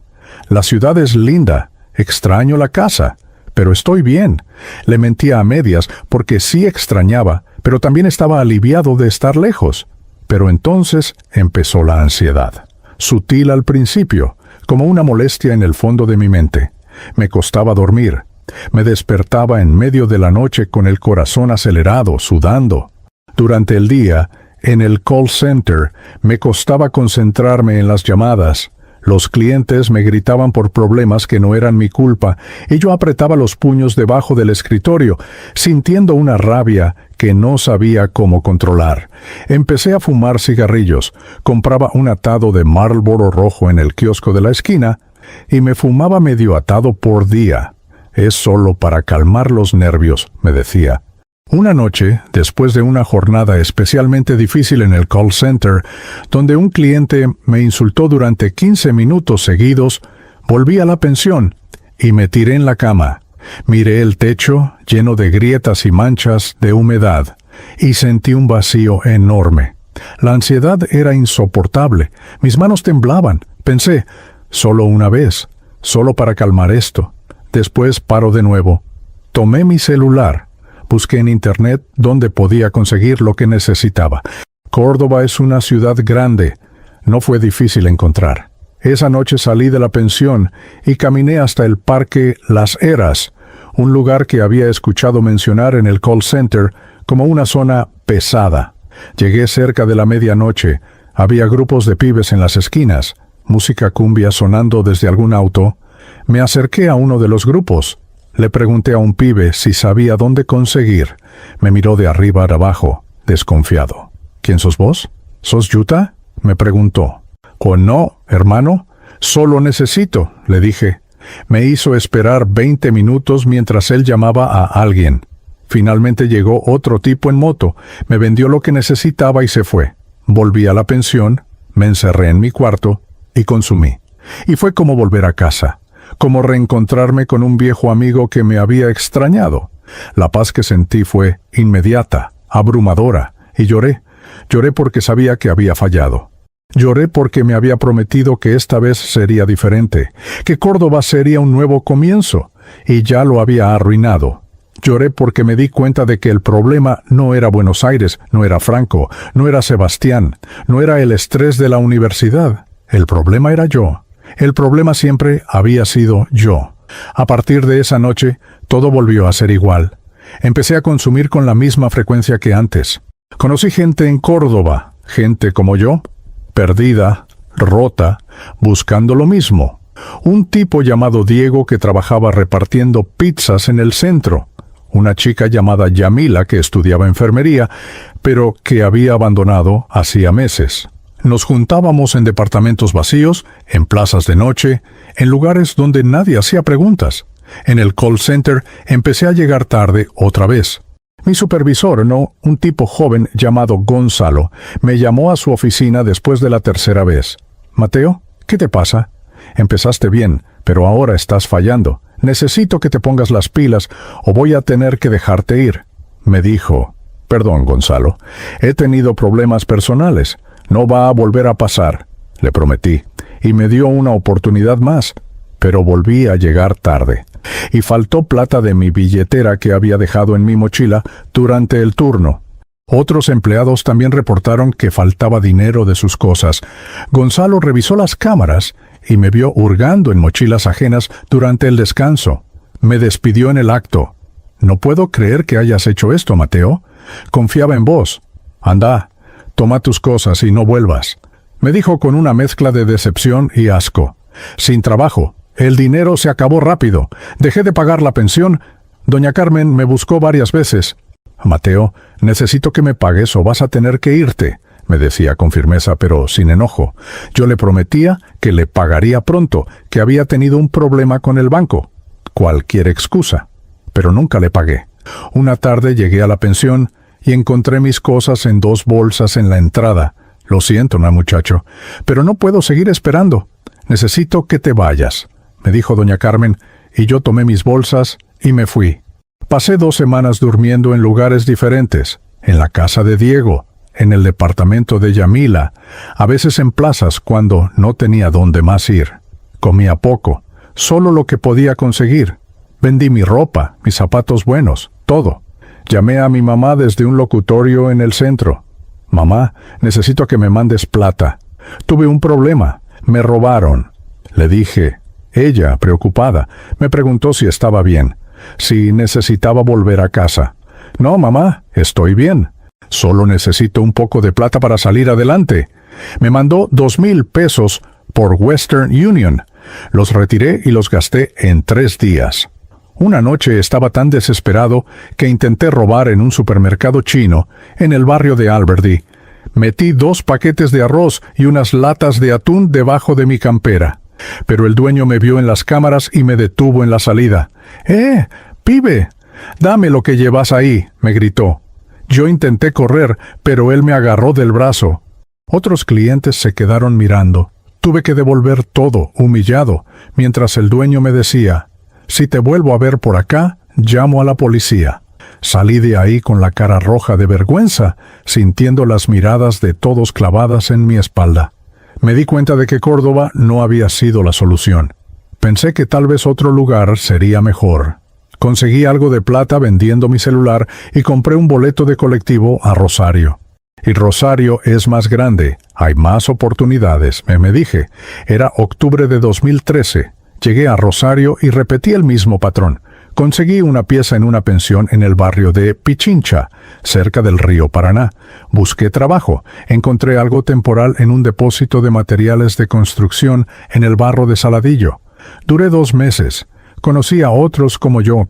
La ciudad es linda. Extraño la casa, pero estoy bien». Le mentía a medias porque sí extrañaba, pero también estaba aliviado de estar lejos. Pero entonces empezó la ansiedad. Sutil al principio, como una molestia en el fondo de mi mente. Me costaba dormir. Me despertaba en medio de la noche con el corazón acelerado, sudando. Durante el día, en el call center, me costaba concentrarme en las llamadas. Los clientes me gritaban por problemas que no eran mi culpa, y yo apretaba los puños debajo del escritorio, sintiendo una rabia que no sabía cómo controlar. Empecé a fumar cigarrillos, compraba un atado de Marlboro rojo en el kiosco de la esquina, y me fumaba medio atado por día. «Es solo para calmar los nervios», me decía. Una noche, después de una jornada especialmente difícil en el call center, donde un cliente me insultó durante 15 minutos seguidos, volví a la pensión y me tiré en la cama. Miré el techo lleno de grietas y manchas de humedad y sentí un vacío enorme. La ansiedad era insoportable. Mis manos temblaban. Pensé, solo una vez, solo para calmar esto. Después paro de nuevo. Tomé mi celular. Busqué en internet dónde podía conseguir lo que necesitaba. Córdoba es una ciudad grande. No fue difícil encontrar. Esa noche salí de la pensión y caminé hasta el Parque Las Heras, un lugar que había escuchado mencionar en el call center como una zona pesada. Llegué cerca de la medianoche. Había grupos de pibes en las esquinas, música cumbia sonando desde algún auto. Me acerqué a uno de los grupos. Le pregunté a un pibe si sabía dónde conseguir. Me miró de arriba a abajo, desconfiado. «¿Quién sos vos? ¿Sos Yuta?», me preguntó. «Oh, no, hermano. Solo necesito», le dije. Me hizo esperar 20 minutos mientras él llamaba a alguien. Finalmente llegó otro tipo en moto. Me vendió lo que necesitaba y se fue. Volví a la pensión, me encerré en mi cuarto y consumí. Y fue como volver a casa. Como reencontrarme con un viejo amigo que me había extrañado. La paz que sentí fue inmediata, abrumadora, y lloré. Lloré porque sabía que había fallado. Lloré porque me había prometido que esta vez sería diferente, que Córdoba sería un nuevo comienzo, y ya lo había arruinado. Lloré porque me di cuenta de que el problema no era Buenos Aires, no era Franco, no era Sebastián, no era el estrés de la universidad. El problema era yo. El problema siempre había sido yo. A partir de esa noche, todo volvió a ser igual. Empecé a consumir con la misma frecuencia que antes. Conocí gente en Córdoba, gente como yo, perdida, rota, buscando lo mismo. Un tipo llamado Diego que trabajaba repartiendo pizzas en el centro. Una chica llamada Yamila que estudiaba enfermería, pero que había abandonado hacía meses. Nos juntábamos en departamentos vacíos, en plazas de noche, en lugares donde nadie hacía preguntas. En el call center empecé a llegar tarde otra vez. Mi supervisor, un tipo joven llamado Gonzalo, me llamó a su oficina después de la tercera vez. «Mateo, ¿qué te pasa? Empezaste bien, pero ahora estás fallando. Necesito que te pongas las pilas o voy a tener que dejarte ir», me dijo. «Perdón, Gonzalo, he tenido problemas personales. No va a volver a pasar», le prometí, y me dio una oportunidad más, pero volví a llegar tarde. Y faltó plata de mi billetera que había dejado en mi mochila durante el turno. Otros empleados también reportaron que faltaba dinero de sus cosas. Gonzalo revisó las cámaras y me vio hurgando en mochilas ajenas durante el descanso. Me despidió en el acto. «No puedo creer que hayas hecho esto, Mateo. Confiaba en vos. Anda, toma tus cosas y no vuelvas», me dijo con una mezcla de decepción y asco. «Sin trabajo. El dinero se acabó rápido. Dejé de pagar la pensión. Doña Carmen me buscó varias veces. Mateo, necesito que me pagues o vas a tener que irte», me decía con firmeza pero sin enojo. Yo le prometía que le pagaría pronto, que había tenido un problema con el banco. Cualquier excusa. Pero nunca le pagué. Una tarde llegué a la pensión y encontré mis cosas en 2 bolsas en la entrada. «Lo siento, muchacho, pero no puedo seguir esperando. Necesito que te vayas», me dijo doña Carmen, y yo tomé mis bolsas y me fui. Pasé 2 semanas durmiendo en lugares diferentes, en la casa de Diego, en el departamento de Yamila, a veces en plazas cuando no tenía dónde más ir. Comía poco, solo lo que podía conseguir. Vendí mi ropa, mis zapatos buenos, todo. Llamé a mi mamá desde un locutorio en el centro. «Mamá, necesito que me mandes plata. Tuve un problema, me robaron», le dije. Ella, preocupada, me preguntó si estaba bien, si necesitaba volver a casa. «No, mamá, estoy bien. Solo necesito un poco de plata para salir adelante». Me mandó 2,000 pesos por Western Union. Los retiré y los gasté en 3 días. Una noche estaba tan desesperado que intenté robar en un supermercado chino en el barrio de Alberdi. Metí 2 paquetes de arroz y unas latas de atún debajo de mi campera. Pero el dueño me vio en las cámaras y me detuvo en la salida. Pibe, dame lo que llevas ahí», me gritó. Yo intenté correr, pero él me agarró del brazo. Otros clientes se quedaron mirando. Tuve que devolver todo, humillado, mientras el dueño me decía: «Si te vuelvo a ver por acá, llamo a la policía». Salí de ahí con la cara roja de vergüenza, sintiendo las miradas de todos clavadas en mi espalda. Me di cuenta de que Córdoba no había sido la solución. Pensé que tal vez otro lugar sería mejor. Conseguí algo de plata vendiendo mi celular y compré un boleto de colectivo a Rosario. Y Rosario es más grande, hay más oportunidades, me dije. Era octubre de 2013. Llegué a Rosario y repetí el mismo patrón. Conseguí una pieza en una pensión en el barrio de Pichincha, cerca del río Paraná. Busqué trabajo. Encontré algo temporal en un depósito de materiales de construcción en el barrio de Saladillo. Duré 2 meses. Conocí a otros como yo,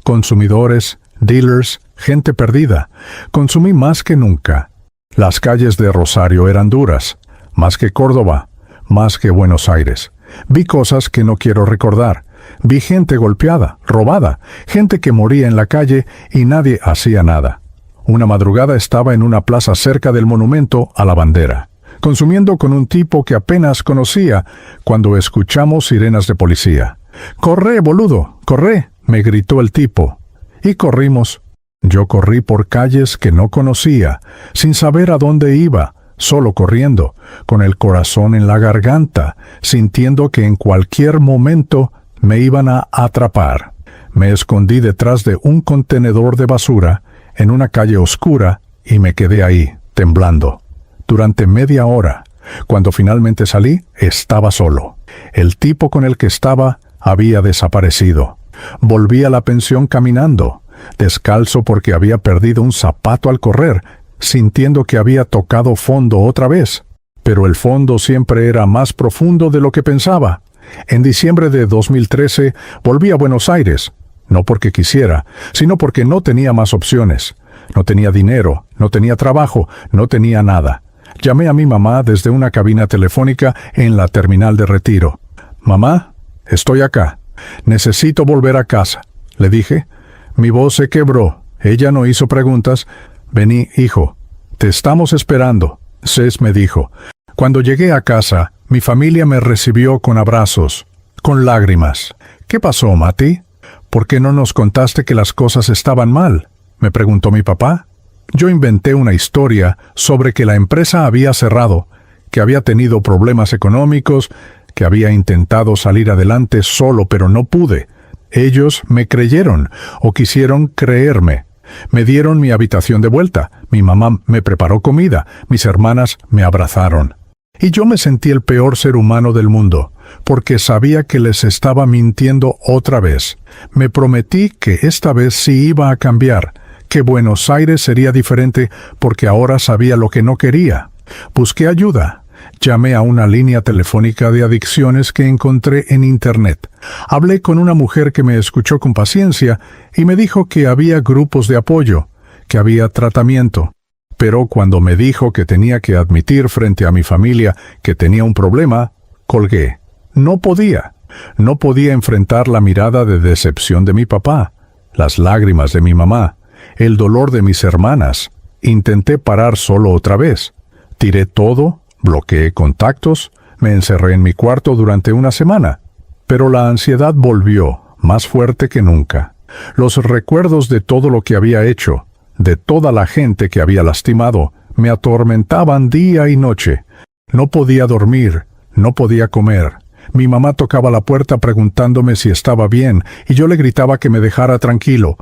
consumidores, dealers, gente perdida. Consumí más que nunca. Las calles de Rosario eran duras, más que Córdoba, más que Buenos Aires. Vi cosas que no quiero recordar. Vi gente golpeada, robada, gente que moría en la calle y nadie hacía nada. Una madrugada estaba en una plaza cerca del monumento a la bandera, consumiendo con un tipo que apenas conocía, cuando escuchamos sirenas de policía. «¡Corre, boludo! ¡Corre!», me gritó el tipo. Y corrimos. Yo corrí por calles que no conocía, sin saber a dónde iba, solo corriendo, con el corazón en la garganta, sintiendo que en cualquier momento me iban a atrapar. Me escondí detrás de un contenedor de basura, en una calle oscura, y me quedé ahí, temblando. Durante media hora. Cuando finalmente salí, estaba solo. El tipo con el que estaba había desaparecido. Volví a la pensión caminando, descalzo porque había perdido un zapato al correr, sintiendo que había tocado fondo otra vez. Pero el fondo siempre era más profundo de lo que pensaba. En diciembre de 2013 volví a Buenos Aires, no porque quisiera, sino porque no tenía más opciones. No tenía dinero, no tenía trabajo, no tenía nada. Llamé a mi mamá desde una cabina telefónica en la terminal de retiro. «Mamá, estoy acá. Necesito volver a casa», le dije. Mi voz se quebró. Ella no hizo preguntas. «Vení, hijo. Te estamos esperando», Cés me dijo. Cuando llegué a casa, mi familia me recibió con abrazos, con lágrimas. «¿Qué pasó, Mati? ¿Por qué no nos contaste que las cosas estaban mal?», me preguntó mi papá. Yo inventé una historia sobre que la empresa había cerrado, que había tenido problemas económicos, que había intentado salir adelante solo pero no pude. Ellos me creyeron, o quisieron creerme. Me dieron mi habitación de vuelta, mi mamá me preparó comida, mis hermanas me abrazaron. Y yo me sentí el peor ser humano del mundo, porque sabía que les estaba mintiendo otra vez. Me prometí que esta vez sí iba a cambiar, que Buenos Aires sería diferente porque ahora sabía lo que no quería. Busqué ayuda. Llamé a una línea telefónica de adicciones que encontré en Internet. Hablé con una mujer que me escuchó con paciencia y me dijo que había grupos de apoyo, que había tratamiento. Pero cuando me dijo que tenía que admitir frente a mi familia que tenía un problema, colgué. No podía. No podía enfrentar la mirada de decepción de mi papá, las lágrimas de mi mamá, el dolor de mis hermanas. Intenté parar solo otra vez. Tiré todo, bloqueé contactos, me encerré en mi cuarto durante una semana. Pero la ansiedad volvió, más fuerte que nunca. Los recuerdos de todo lo que había hecho, de toda la gente que había lastimado, me atormentaban día y noche. No podía dormir, no podía comer. Mi mamá tocaba la puerta preguntándome si estaba bien, y yo le gritaba que me dejara tranquilo.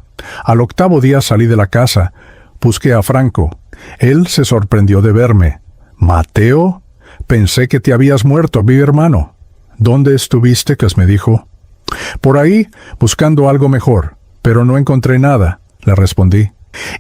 Al 8º día salí de la casa. Busqué a Franco. Él se sorprendió de verme. «¿Mateo? Pensé que te habías muerto, mi hermano». «¿Dónde estuviste?», que me dijo. «Por ahí, buscando algo mejor, pero no encontré nada», le respondí.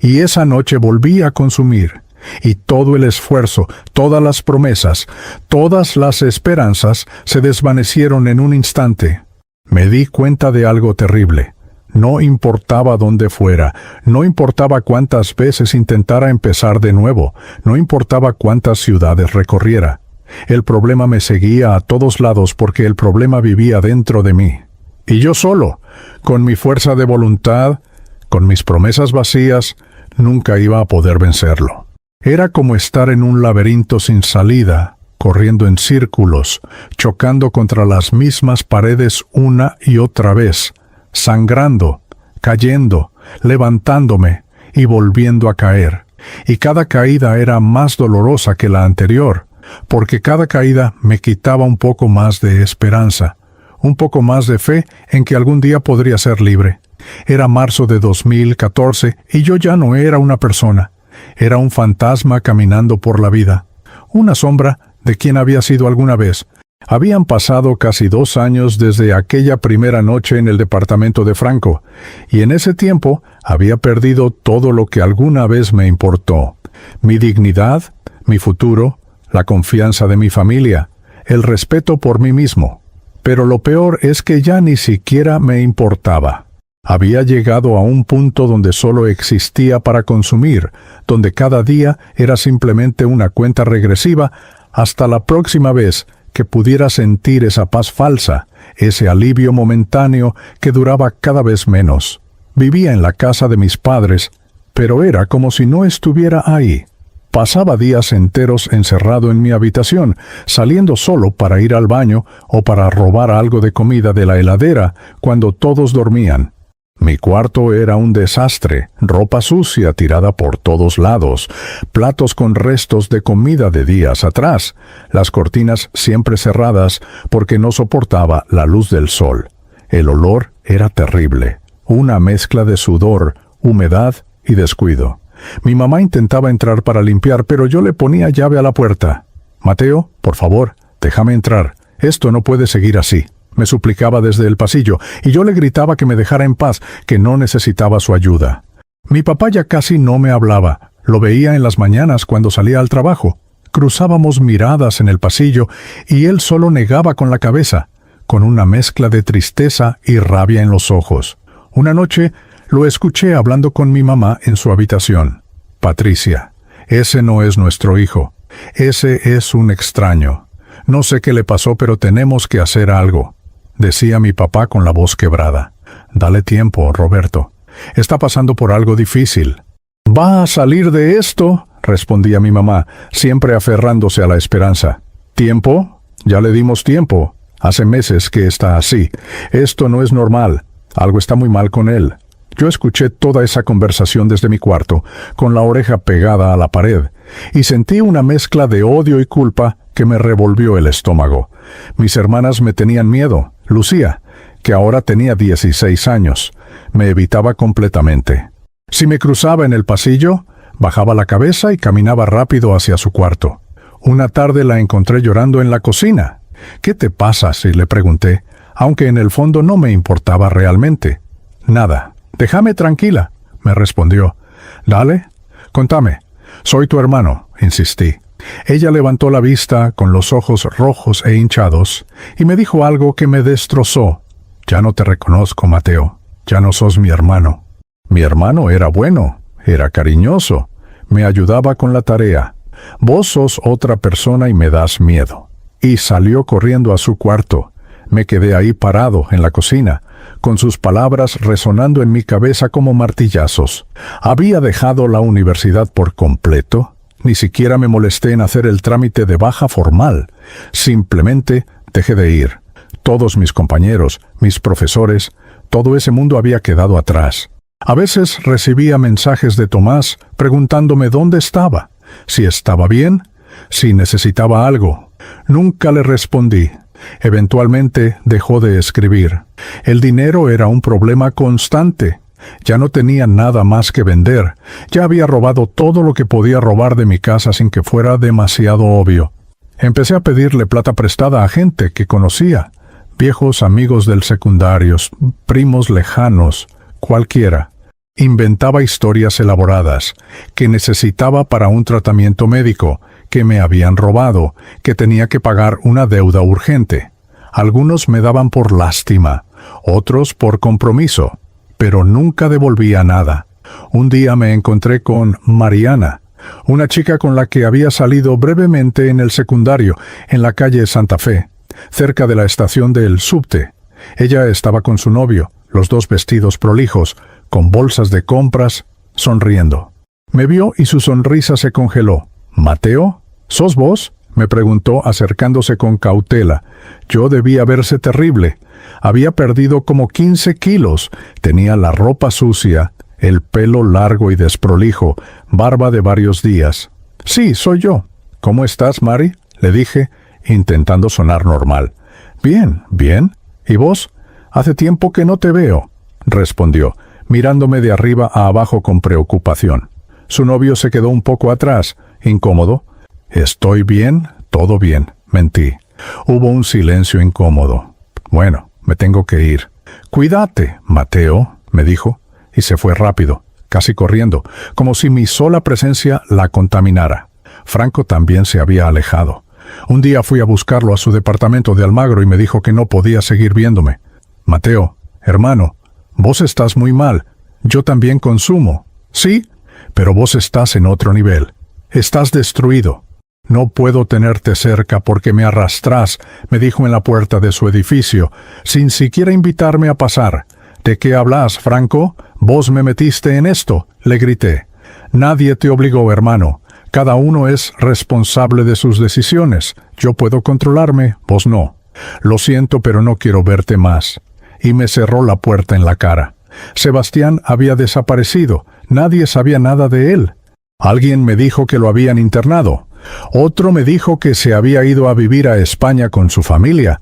Y esa noche volví a consumir. Y todo el esfuerzo, todas las promesas, todas las esperanzas se desvanecieron en un instante. Me di cuenta de algo terrible. No importaba dónde fuera, no importaba cuántas veces intentara empezar de nuevo, no importaba cuántas ciudades recorriera. El problema me seguía a todos lados porque el problema vivía dentro de mí. Y yo solo, con mi fuerza de voluntad, con mis promesas vacías, nunca iba a poder vencerlo. Era como estar en un laberinto sin salida, corriendo en círculos, chocando contra las mismas paredes una y otra vez, sangrando, cayendo, levantándome y volviendo a caer. Y cada caída era más dolorosa que la anterior, porque cada caída me quitaba un poco más de esperanza, un poco más de fe en que algún día podría ser libre. Era marzo de 2014 y yo ya no era una persona. Era un fantasma caminando por la vida, una sombra de quien había sido alguna vez. Habían pasado casi 2 años desde aquella primera noche en el departamento de Franco, y en ese tiempo había perdido todo lo que alguna vez me importó. Mi dignidad, mi futuro, la confianza de mi familia, el respeto por mí mismo. Pero lo peor es que ya ni siquiera me importaba. Había llegado a un punto donde solo existía para consumir, donde cada día era simplemente una cuenta regresiva hasta la próxima vez que pudiera sentir esa paz falsa, ese alivio momentáneo que duraba cada vez menos. Vivía en la casa de mis padres, pero era como si no estuviera ahí. Pasaba días enteros encerrado en mi habitación, saliendo solo para ir al baño o para robar algo de comida de la heladera cuando todos dormían. Mi cuarto era un desastre, ropa sucia tirada por todos lados, platos con restos de comida de días atrás, las cortinas siempre cerradas porque no soportaba la luz del sol. El olor era terrible, una mezcla de sudor, humedad y descuido. Mi mamá intentaba entrar para limpiar, pero yo le ponía llave a la puerta. «Mateo, por favor, déjame entrar. Esto no puede seguir así», me suplicaba desde el pasillo, y yo le gritaba que me dejara en paz, que no necesitaba su ayuda. Mi papá ya casi no me hablaba. Lo veía en las mañanas cuando salía al trabajo. Cruzábamos miradas en el pasillo, y él solo negaba con la cabeza, con una mezcla de tristeza y rabia en los ojos. Una noche lo escuché hablando con mi mamá en su habitación. «Patricia, ese no es nuestro hijo. Ese es un extraño. No sé qué le pasó, pero tenemos que hacer algo, decía mi papá con la voz quebrada. Dale tiempo, Roberto. Está pasando por algo difícil. Va a salir de esto, respondía mi mamá, siempre aferrándose a la esperanza. ¿Tiempo? Ya le dimos tiempo. Hace meses que está así. Esto no es normal. Algo está muy mal con él. Yo escuché toda esa conversación desde mi cuarto, con la oreja pegada a la pared, y sentí una mezcla de odio y culpa que me revolvió el estómago. Mis hermanas me tenían miedo. Lucía, que ahora tenía 16 años, me evitaba completamente. Si me cruzaba en el pasillo, bajaba la cabeza y caminaba rápido hacia su cuarto. Una tarde la encontré llorando en la cocina. «¿Qué te pasa?», si le pregunté, aunque en el fondo no me importaba realmente. «Nada. Déjame tranquila», me respondió. «Dale, contame. Soy tu hermano», insistí. Ella levantó la vista con los ojos rojos e hinchados y me dijo algo que me destrozó. «Ya no te reconozco, Mateo. Ya no sos mi hermano». Mi hermano era bueno, era cariñoso, me ayudaba con la tarea. Vos sos otra persona y me das miedo. Y salió corriendo a su cuarto. Me quedé ahí parado en la cocina, con sus palabras resonando en mi cabeza como martillazos. ¿Había dejado la universidad por completo? Ni siquiera me molesté en hacer el trámite de baja formal. Simplemente dejé de ir. Todos mis compañeros, mis profesores, todo ese mundo había quedado atrás. A veces recibía mensajes de Tomás preguntándome dónde estaba, si estaba bien, si necesitaba algo. Nunca le respondí. Eventualmente dejó de escribir. El dinero era un problema constante. Ya no tenía nada más que vender. Ya había robado todo lo que podía robar de mi casa sin que fuera demasiado obvio. Empecé a pedirle plata prestada a gente que conocía, viejos amigos del secundario, primos lejanos, cualquiera. Inventaba historias elaboradas, que necesitaba para un tratamiento médico, que me habían robado, que tenía que pagar una deuda urgente. Algunos me daban por lástima, otros por compromiso, pero nunca devolvía nada. Un día me encontré con Mariana, una chica con la que había salido brevemente en el secundario, en la calle Santa Fe, cerca de la estación del subte. Ella estaba con su novio, los dos vestidos prolijos, con bolsas de compras, sonriendo. Me vio y su sonrisa se congeló. «¿Mateo? ¿Sos vos?», me preguntó acercándose con cautela. Yo debía verse terrible. Había perdido como 15 kilos, tenía la ropa sucia, el pelo largo y desprolijo, barba de varios días. «Sí, soy yo». «¿Cómo estás, Mari?», le dije, intentando sonar normal. «Bien, bien. ¿Y vos? Hace tiempo que no te veo», respondió, mirándome de arriba a abajo con preocupación. Su novio se quedó un poco atrás, incómodo. «Estoy bien, todo bien», mentí. Hubo un silencio incómodo. «Bueno, me tengo que ir». «Cuídate, Mateo», me dijo, y se fue rápido, casi corriendo, como si mi sola presencia la contaminara. Franco también se había alejado. Un día fui a buscarlo a su departamento de Almagro y me dijo que no podía seguir viéndome. «Mateo, hermano, vos estás muy mal. Yo también consumo. Sí, pero vos estás en otro nivel. Estás destruido. No puedo tenerte cerca porque me arrastrás», me dijo en la puerta de su edificio, sin siquiera invitarme a pasar. «¿De qué hablas, Franco? Vos me metiste en esto», le grité. «Nadie te obligó, hermano. Cada uno es responsable de sus decisiones. Yo puedo controlarme, vos no. Lo siento, pero no quiero verte más». Y me cerró la puerta en la cara. Sebastián había desaparecido. Nadie sabía nada de él. Alguien me dijo que lo habían internado. Otro me dijo que se había ido a vivir a España con su familia.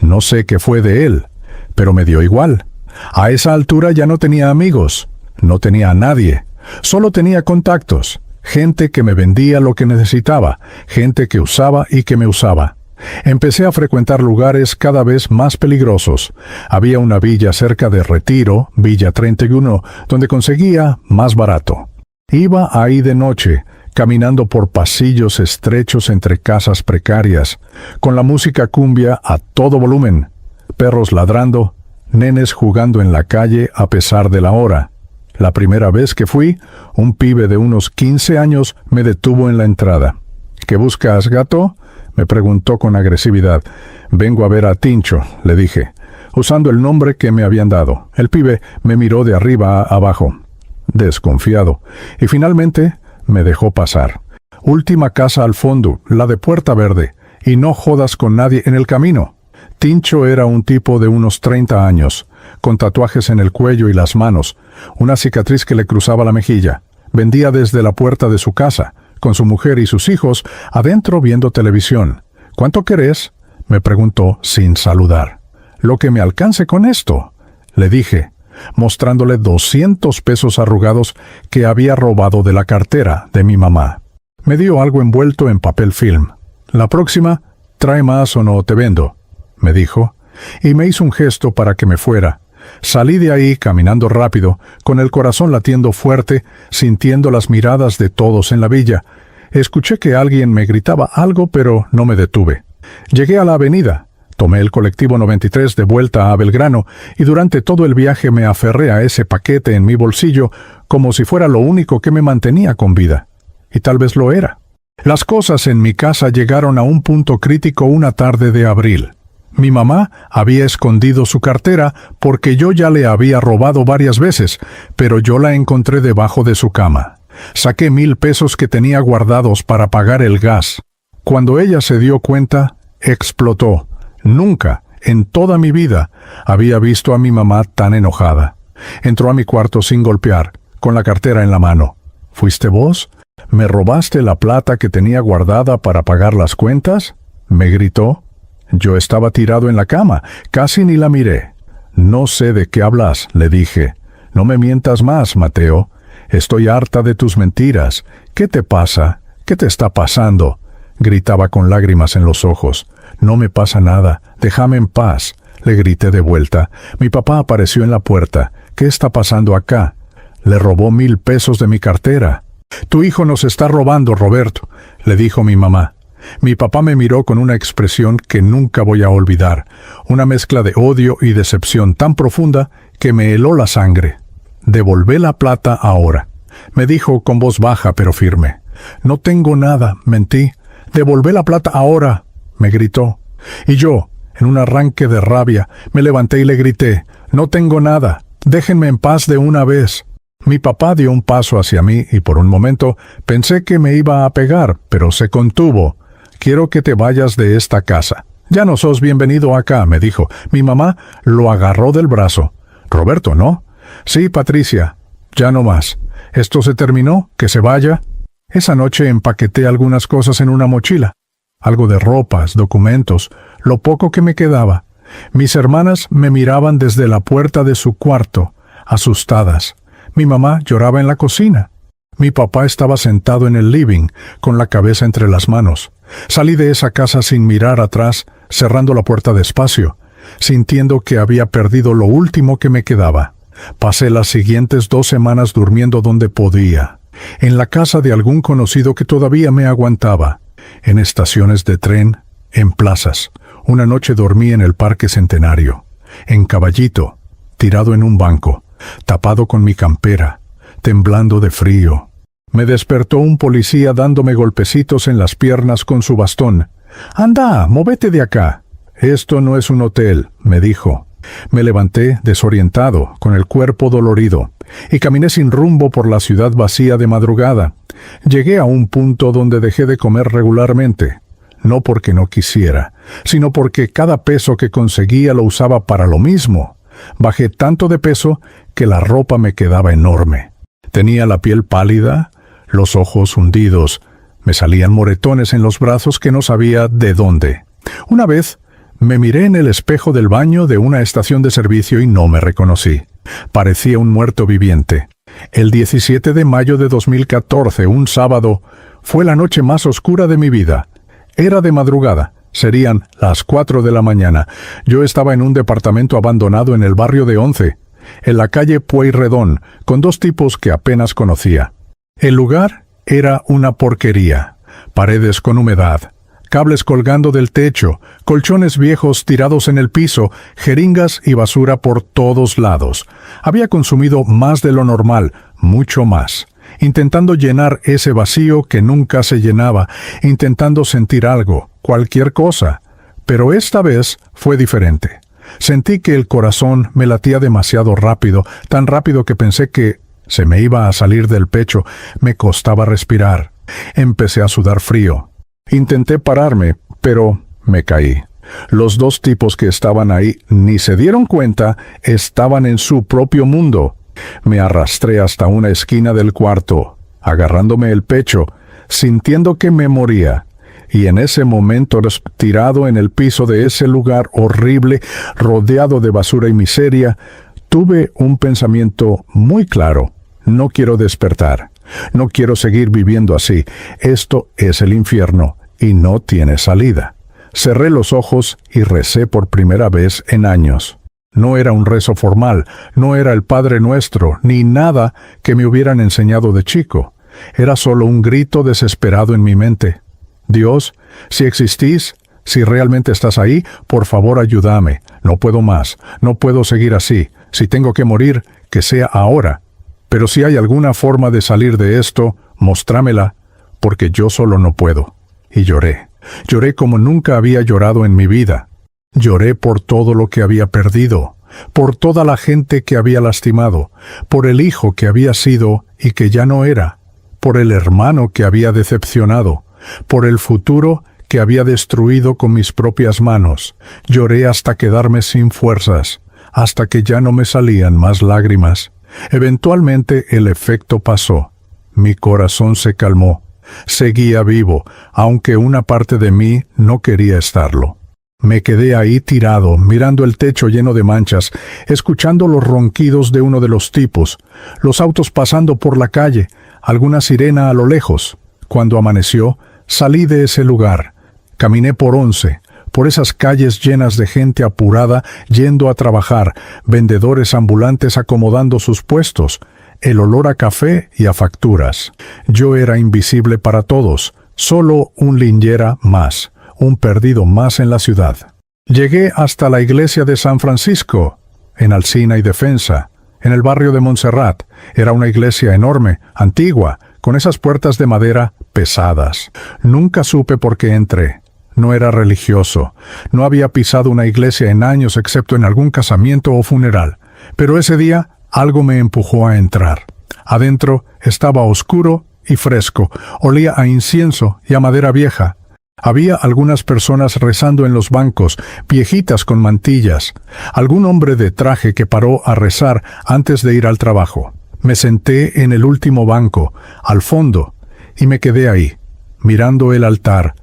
No sé qué fue de él, pero me dio igual. A esa altura ya no tenía amigos. No tenía a nadie. Solo tenía contactos. Gente que me vendía lo que necesitaba. Gente que usaba y que me usaba. Empecé a frecuentar lugares cada vez más peligrosos. Había una villa cerca de Retiro, Villa 31, donde conseguía más barato. Iba ahí de noche, caminando por pasillos estrechos entre casas precarias, con la música cumbia a todo volumen, perros ladrando, nenes jugando en la calle a pesar de la hora. La primera vez que fui, un pibe de unos 15 años me detuvo en la entrada. ¿Qué buscas, gato?, me preguntó con agresividad. Vengo a ver a Tincho, le dije, usando el nombre que me habían dado. El pibe me miró de arriba a abajo, desconfiado, y finalmente me dejó pasar. Última casa al fondo, la de Puerta Verde, y no jodas con nadie en el camino. Tincho era un tipo de unos 30 años, con tatuajes en el cuello y las manos, una cicatriz que le cruzaba la mejilla. Vendía desde la puerta de su casa, con su mujer y sus hijos, adentro viendo televisión. ¿Cuánto querés?, me preguntó sin saludar. Lo que me alcance con esto, le dije, mostrándole 200 pesos arrugados que había robado de la cartera de mi mamá. Me dio algo envuelto en papel film. La próxima, trae más o no te vendo, me dijo, y me hizo un gesto para que me fuera. Salí de ahí caminando rápido, con el corazón latiendo fuerte, sintiendo las miradas de todos en la villa. Escuché que alguien me gritaba algo, pero no me detuve. Llegué a la avenida, tomé el colectivo 93 de vuelta a Belgrano, y durante todo el viaje me aferré a ese paquete en mi bolsillo, como si fuera lo único que me mantenía con vida. Y tal vez lo era. Las cosas en mi casa llegaron a un punto crítico una tarde de abril. Mi mamá había escondido su cartera porque yo ya le había robado varias veces, pero yo la encontré debajo de su cama. Saqué 1,000 pesos que tenía guardados para pagar el gas. Cuando ella se dio cuenta, explotó. Nunca, en toda mi vida, había visto a mi mamá tan enojada. Entró a mi cuarto sin golpear, con la cartera en la mano. ¿Fuiste vos? ¿Me robaste la plata que tenía guardada para pagar las cuentas?, me gritó. Yo estaba tirado en la cama, casi ni la miré. No sé de qué hablas, le dije. No me mientas más, Mateo. Estoy harta de tus mentiras. ¿Qué te pasa? ¿Qué te está pasando?, gritaba con lágrimas en los ojos. No me pasa nada, déjame en paz, le grité de vuelta. Mi papá apareció en la puerta. ¿Qué está pasando acá? Le robó 1,000 pesos de mi cartera. Tu hijo nos está robando, Roberto, le dijo mi mamá. Mi papá me miró con una expresión que nunca voy a olvidar, una mezcla de odio y decepción tan profunda que me heló la sangre. Devolvé la plata ahora, me dijo con voz baja pero firme. No tengo nada, mentí. Devolvé la plata ahora, me gritó. Y yo, en un arranque de rabia, me levanté y le grité, no tengo nada, déjenme en paz de una vez. Mi papá dio un paso hacia mí y por un momento pensé que me iba a pegar, pero se contuvo. Quiero que te vayas de esta casa. Ya no sos bienvenido acá, me dijo. Mi mamá lo agarró del brazo. Roberto, ¿no? Sí, Patricia. Ya no más. ¿Esto se terminó? ¿Que se vaya? Esa noche empaqueté algunas cosas en una mochila. Algo de ropas, documentos, lo poco que me quedaba. Mis hermanas me miraban desde la puerta de su cuarto, asustadas. Mi mamá lloraba en la cocina. Mi papá estaba sentado en el living, con la cabeza entre las manos. Salí de esa casa sin mirar atrás, cerrando la puerta despacio, sintiendo que había perdido lo último que me quedaba. Pasé las siguientes 2 semanas durmiendo donde podía, en la casa de algún conocido que todavía me aguantaba, en estaciones de tren, en plazas. Una noche dormí en el Parque Centenario, en Caballito, tirado en un banco, tapado con mi campera, temblando de frío. Me despertó un policía dándome golpecitos en las piernas con su bastón. «Anda, móvete de acá». «Esto no es un hotel», me dijo. Me levanté desorientado, con el cuerpo dolorido, y caminé sin rumbo por la ciudad vacía de madrugada. Llegué a un punto donde dejé de comer regularmente. No porque no quisiera, sino porque cada peso que conseguía lo usaba para lo mismo. Bajé tanto de peso que la ropa me quedaba enorme. Tenía la piel pálida, los ojos hundidos, me salían moretones en los brazos que no sabía de dónde. Una vez me miré en el espejo del baño de una estación de servicio y no me reconocí. Parecía un muerto viviente. El 17 de mayo de 2014, un sábado, fue la noche más oscura de mi vida. Era de madrugada, serían las 4 de la mañana. Yo estaba en un departamento abandonado en el barrio de Once, en la calle Pueyrredón, con 2 tipos que apenas conocía. El lugar era una porquería. Paredes con humedad, cables colgando del techo, colchones viejos tirados en el piso, jeringas y basura por todos lados. Había consumido más de lo normal, mucho más. intentando llenar ese vacío que nunca se llenaba, intentando sentir algo, cualquier cosa. Pero esta vez fue diferente. Sentí que el corazón me latía demasiado rápido, tan rápido que pensé que se me iba a salir del pecho. Me costaba respirar. Empecé a sudar frío. Intenté pararme, pero me caí. Los dos tipos que estaban ahí ni se dieron cuenta, estaban en su propio mundo. Me arrastré hasta una esquina del cuarto, agarrándome el pecho, sintiendo que me moría. Y en ese momento, tirado en el piso de ese lugar horrible, rodeado de basura y miseria, tuve un pensamiento muy claro. No quiero despertar. No quiero seguir viviendo así. Esto es el infierno y no tiene salida. Cerré los ojos y recé por primera vez en años. No era un rezo formal, no era el Padre Nuestro, ni nada que me hubieran enseñado de chico. Era solo un grito desesperado en mi mente. Dios, si existís, si realmente estás ahí, por favor ayúdame. No puedo más, no puedo seguir así. Si tengo que morir, que sea ahora. Pero si hay alguna forma de salir de esto, mostrámela, porque yo solo no puedo. Y lloré. Lloré como nunca había llorado en mi vida. Lloré por todo lo que había perdido, por toda la gente que había lastimado, por el hijo que había sido y que ya no era, por el hermano que había decepcionado, por el futuro que había destruido con mis propias manos. Lloré hasta quedarme sin fuerzas, hasta que ya no me salían más lágrimas. Eventualmente el efecto pasó. Mi corazón se calmó. Seguía vivo, aunque una parte de mí no quería estarlo. Me quedé ahí tirado, mirando el techo lleno de manchas, escuchando los ronquidos de uno de los tipos, los autos pasando por la calle, alguna sirena a lo lejos. Cuando amaneció, salí de ese lugar. Caminé por 11, por esas calles llenas de gente apurada yendo a trabajar, vendedores ambulantes acomodando sus puestos, el olor a café y a facturas. Yo era invisible para todos, solo un linchera más, un perdido más en la ciudad. Llegué hasta la iglesia de San Francisco, en Alsina y Defensa, en el barrio de Montserrat. Era una iglesia enorme, antigua, con esas puertas de madera pesadas. Nunca supe por qué entré. No era religioso. No había pisado una iglesia en años excepto en algún casamiento o funeral. Pero ese día algo me empujó a entrar. Adentro estaba oscuro y fresco. Olía a incienso y a madera vieja. Había algunas personas rezando en los bancos, viejitas con mantillas. Algún hombre de traje que paró a rezar antes de ir al trabajo. Me senté en el último banco, al fondo, y me quedé ahí, mirando el altar,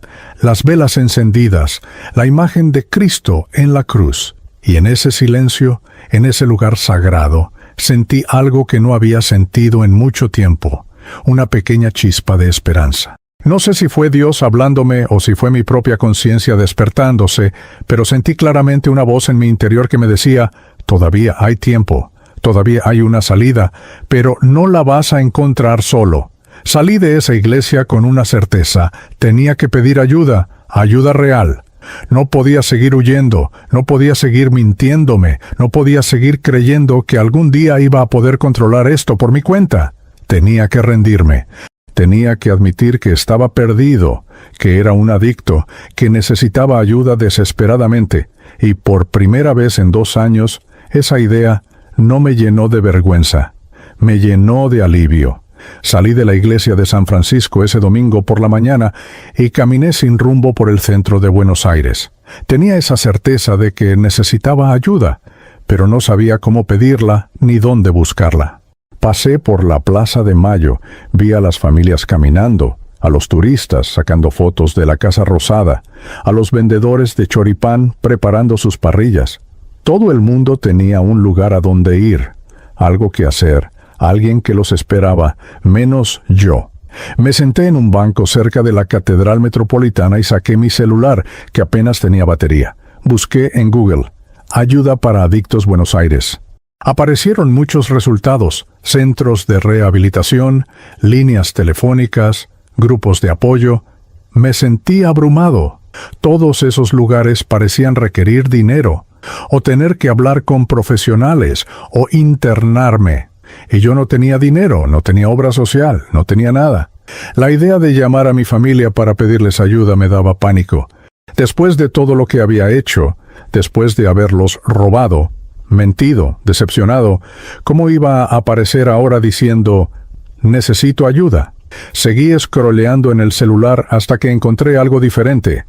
las velas encendidas, la imagen de Cristo en la cruz. Y en ese silencio, en ese lugar sagrado, sentí algo que no había sentido en mucho tiempo, una pequeña chispa de esperanza. No sé si fue Dios hablándome o si fue mi propia conciencia despertándose, pero sentí claramente una voz en mi interior que me decía, todavía hay tiempo, todavía hay una salida, pero no la vas a encontrar solo. Salí de esa iglesia con una certeza, tenía que pedir ayuda, ayuda real. No podía seguir huyendo, no podía seguir mintiéndome, no podía seguir creyendo que algún día iba a poder controlar esto por mi cuenta. Tenía que rendirme. Tenía que admitir que estaba perdido, que era un adicto, que necesitaba ayuda desesperadamente, y por primera vez en 2 años, esa idea no me llenó de vergüenza, me llenó de alivio. Salí de la iglesia de San Francisco ese domingo por la mañana y caminé sin rumbo por el centro de Buenos Aires. Tenía esa certeza de que necesitaba ayuda, pero no sabía cómo pedirla ni dónde buscarla. Pasé por la Plaza de Mayo, vi a las familias caminando, a los turistas sacando fotos de la Casa Rosada, a los vendedores de choripán preparando sus parrillas. Todo el mundo tenía un lugar a donde ir, algo que hacer, alguien que los esperaba, menos yo. Me senté en un banco cerca de la Catedral Metropolitana y saqué mi celular, que apenas tenía batería. Busqué en Google, Ayuda para Adictos Buenos Aires. Aparecieron muchos resultados, centros de rehabilitación, líneas telefónicas, grupos de apoyo. Me sentí abrumado. Todos esos lugares parecían requerir dinero, o tener que hablar con profesionales, o internarme. Y yo no tenía dinero, no tenía obra social, no tenía nada. La idea de llamar a mi familia para pedirles ayuda me daba pánico. Después de todo lo que había hecho, después de haberlos robado, mentido, decepcionado, ¿cómo iba a aparecer ahora diciendo, necesito ayuda? Seguí scrolleando en el celular hasta que encontré algo diferente.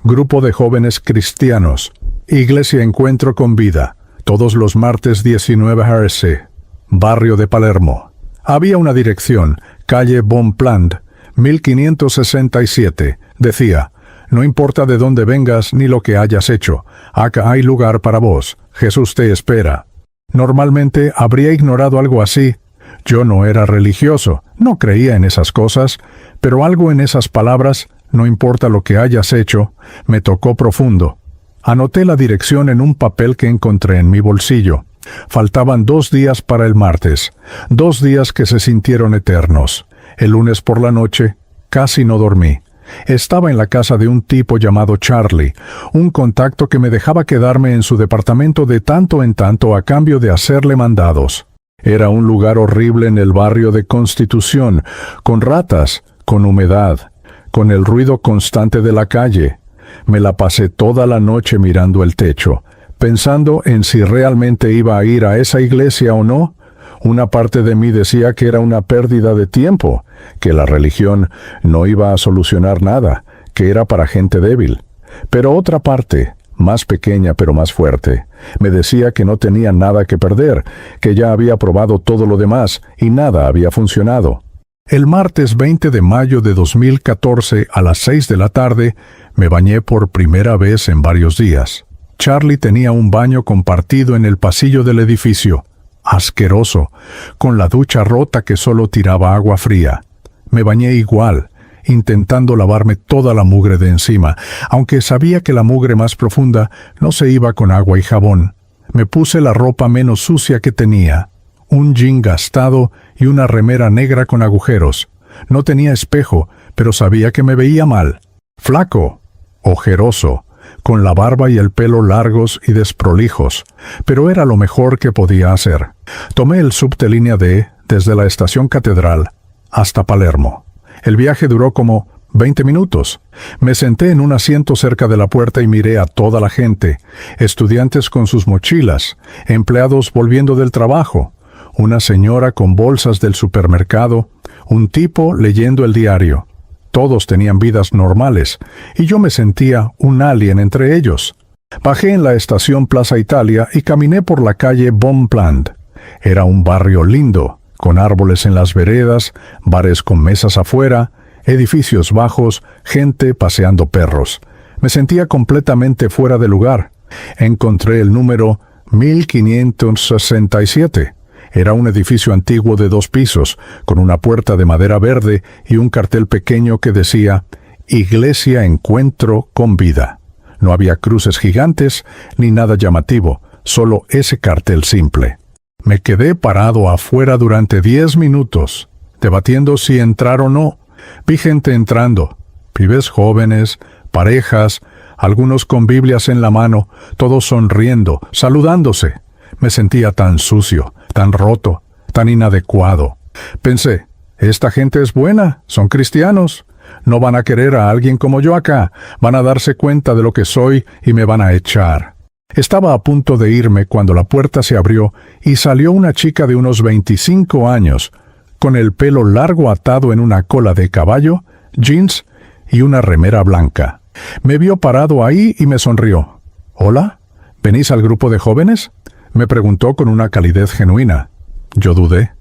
Grupo de jóvenes cristianos. Iglesia Encuentro con Vida. Todos los martes 19 RC. Barrio de Palermo. Había una dirección, calle Bonpland, 1567. Decía, no importa de dónde vengas ni lo que hayas hecho, acá hay lugar para vos. Jesús te espera. Normalmente habría ignorado algo así. Yo no era religioso, no creía en esas cosas, pero algo en esas palabras, no importa lo que hayas hecho, me tocó profundo. Anoté la dirección en un papel que encontré en mi bolsillo. Faltaban 2 días para el martes, 2 días que se sintieron eternos. El lunes por la noche, casi no dormí. Estaba en la casa de un tipo llamado Charlie, un contacto que me dejaba quedarme en su departamento de tanto en tanto a cambio de hacerle mandados. Era un lugar horrible en el barrio de Constitución, con ratas, con humedad, con el ruido constante de la calle. Me la pasé toda la noche mirando el techo, pensando en si realmente iba a ir a esa iglesia o no. Una parte de mí decía que era una pérdida de tiempo, que la religión no iba a solucionar nada, que era para gente débil. Pero otra parte, más pequeña pero más fuerte, me decía que no tenía nada que perder, que ya había probado todo lo demás y nada había funcionado. El martes 20 de mayo de 2014 a las 6 de la tarde me bañé por primera vez en varios días. Charlie tenía un baño compartido en el pasillo del edificio. Asqueroso, con la ducha rota que solo tiraba agua fría. Me bañé igual, intentando lavarme toda la mugre de encima, aunque sabía que la mugre más profunda no se iba con agua y jabón. Me puse la ropa menos sucia que tenía, un jean gastado y una remera negra con agujeros. No tenía espejo, pero sabía que me veía mal. Flaco, ojeroso, con la barba y el pelo largos y desprolijos, pero era lo mejor que podía hacer. Tomé el subte línea D desde la estación Catedral hasta Palermo. El viaje duró como 20 minutos. Me senté en un asiento cerca de la puerta y miré a toda la gente, estudiantes con sus mochilas, empleados volviendo del trabajo, una señora con bolsas del supermercado, un tipo leyendo el diario. Todos tenían vidas normales, y yo me sentía un alien entre ellos. Bajé en la estación Plaza Italia y caminé por la calle Bonpland. Era un barrio lindo, con árboles en las veredas, bares con mesas afuera, edificios bajos, gente paseando perros. Me sentía completamente fuera de lugar. Encontré el número 1567. Era un edificio antiguo de 2 pisos, con una puerta de madera verde y un cartel pequeño que decía Iglesia Encuentro con Vida. No había cruces gigantes ni nada llamativo, solo ese cartel simple. Me quedé parado afuera durante 10 minutos, debatiendo si entrar o no. Vi gente entrando, pibes jóvenes, parejas, algunos con Biblias en la mano, todos sonriendo, saludándose. Me sentía tan sucio, tan roto, tan inadecuado. Pensé, esta gente es buena, son cristianos. No van a querer a alguien como yo acá, van a darse cuenta de lo que soy y me van a echar. Estaba a punto de irme cuando la puerta se abrió y salió una chica de unos 25 años, con el pelo largo atado en una cola de caballo, jeans y una remera blanca. Me vio parado ahí y me sonrió. «¿Hola? ¿Venís al grupo de jóvenes?», me preguntó con una calidez genuina. Yo dudé.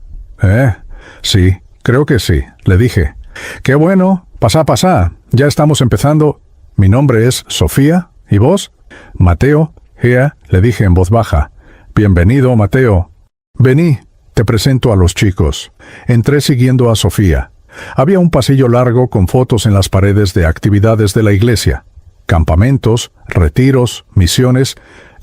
Sí, creo que sí», le dije. «Qué bueno, pasá, ya estamos empezando. Mi nombre es Sofía, ¿y vos?» «Mateo, here», le dije en voz baja. «Bienvenido, Mateo». «Vení, te presento a los chicos». Entré siguiendo a Sofía. Había un pasillo largo con fotos en las paredes de actividades de la iglesia. Campamentos, retiros, misiones.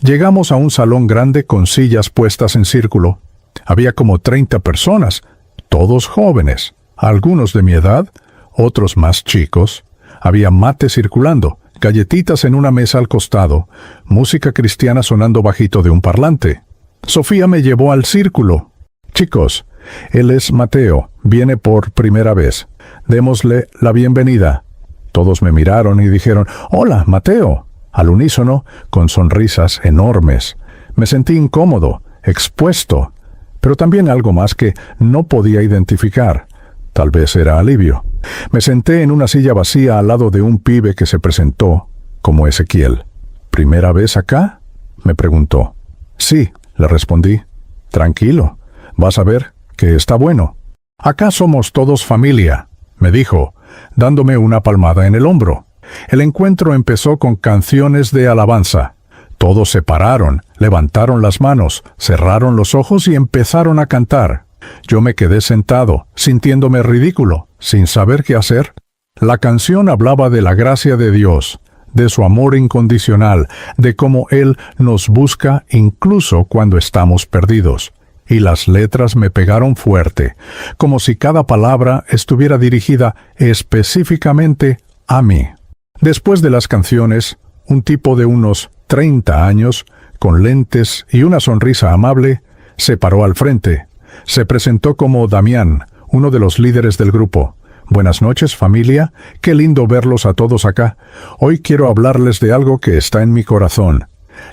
Llegamos a un salón grande con sillas puestas en círculo. Había como 30 personas, todos jóvenes, algunos de mi edad, otros más chicos. Había mate circulando, galletitas en una mesa al costado, música cristiana sonando bajito de un parlante. Sofía me llevó al círculo. Chicos, él es Mateo, viene por primera vez. Démosle la bienvenida. Todos me miraron y dijeron, «Hola, Mateo», al unísono, con sonrisas enormes. Me sentí incómodo, expuesto, pero también algo más que no podía identificar. Tal vez era alivio. Me senté en una silla vacía al lado de un pibe que se presentó como Ezequiel. «¿Primera vez acá?», me preguntó. «Sí», le respondí. «Tranquilo, vas a ver que está bueno. Acá somos todos familia», me dijo, dándome una palmada en el hombro. El encuentro empezó con canciones de alabanza. Todos se pararon, levantaron las manos, cerraron los ojos y empezaron a cantar. Yo me quedé sentado, sintiéndome ridículo, sin saber qué hacer. La canción hablaba de la gracia de Dios, de su amor incondicional, de cómo Él nos busca incluso cuando estamos perdidos. Y las letras me pegaron fuerte, como si cada palabra estuviera dirigida específicamente a mí. Después de las canciones, un tipo de unos 30 años, con lentes y una sonrisa amable, se paró al frente. Se presentó como Damián, uno de los líderes del grupo. «Buenas noches, familia. Qué lindo verlos a todos acá. Hoy quiero hablarles de algo que está en mi corazón.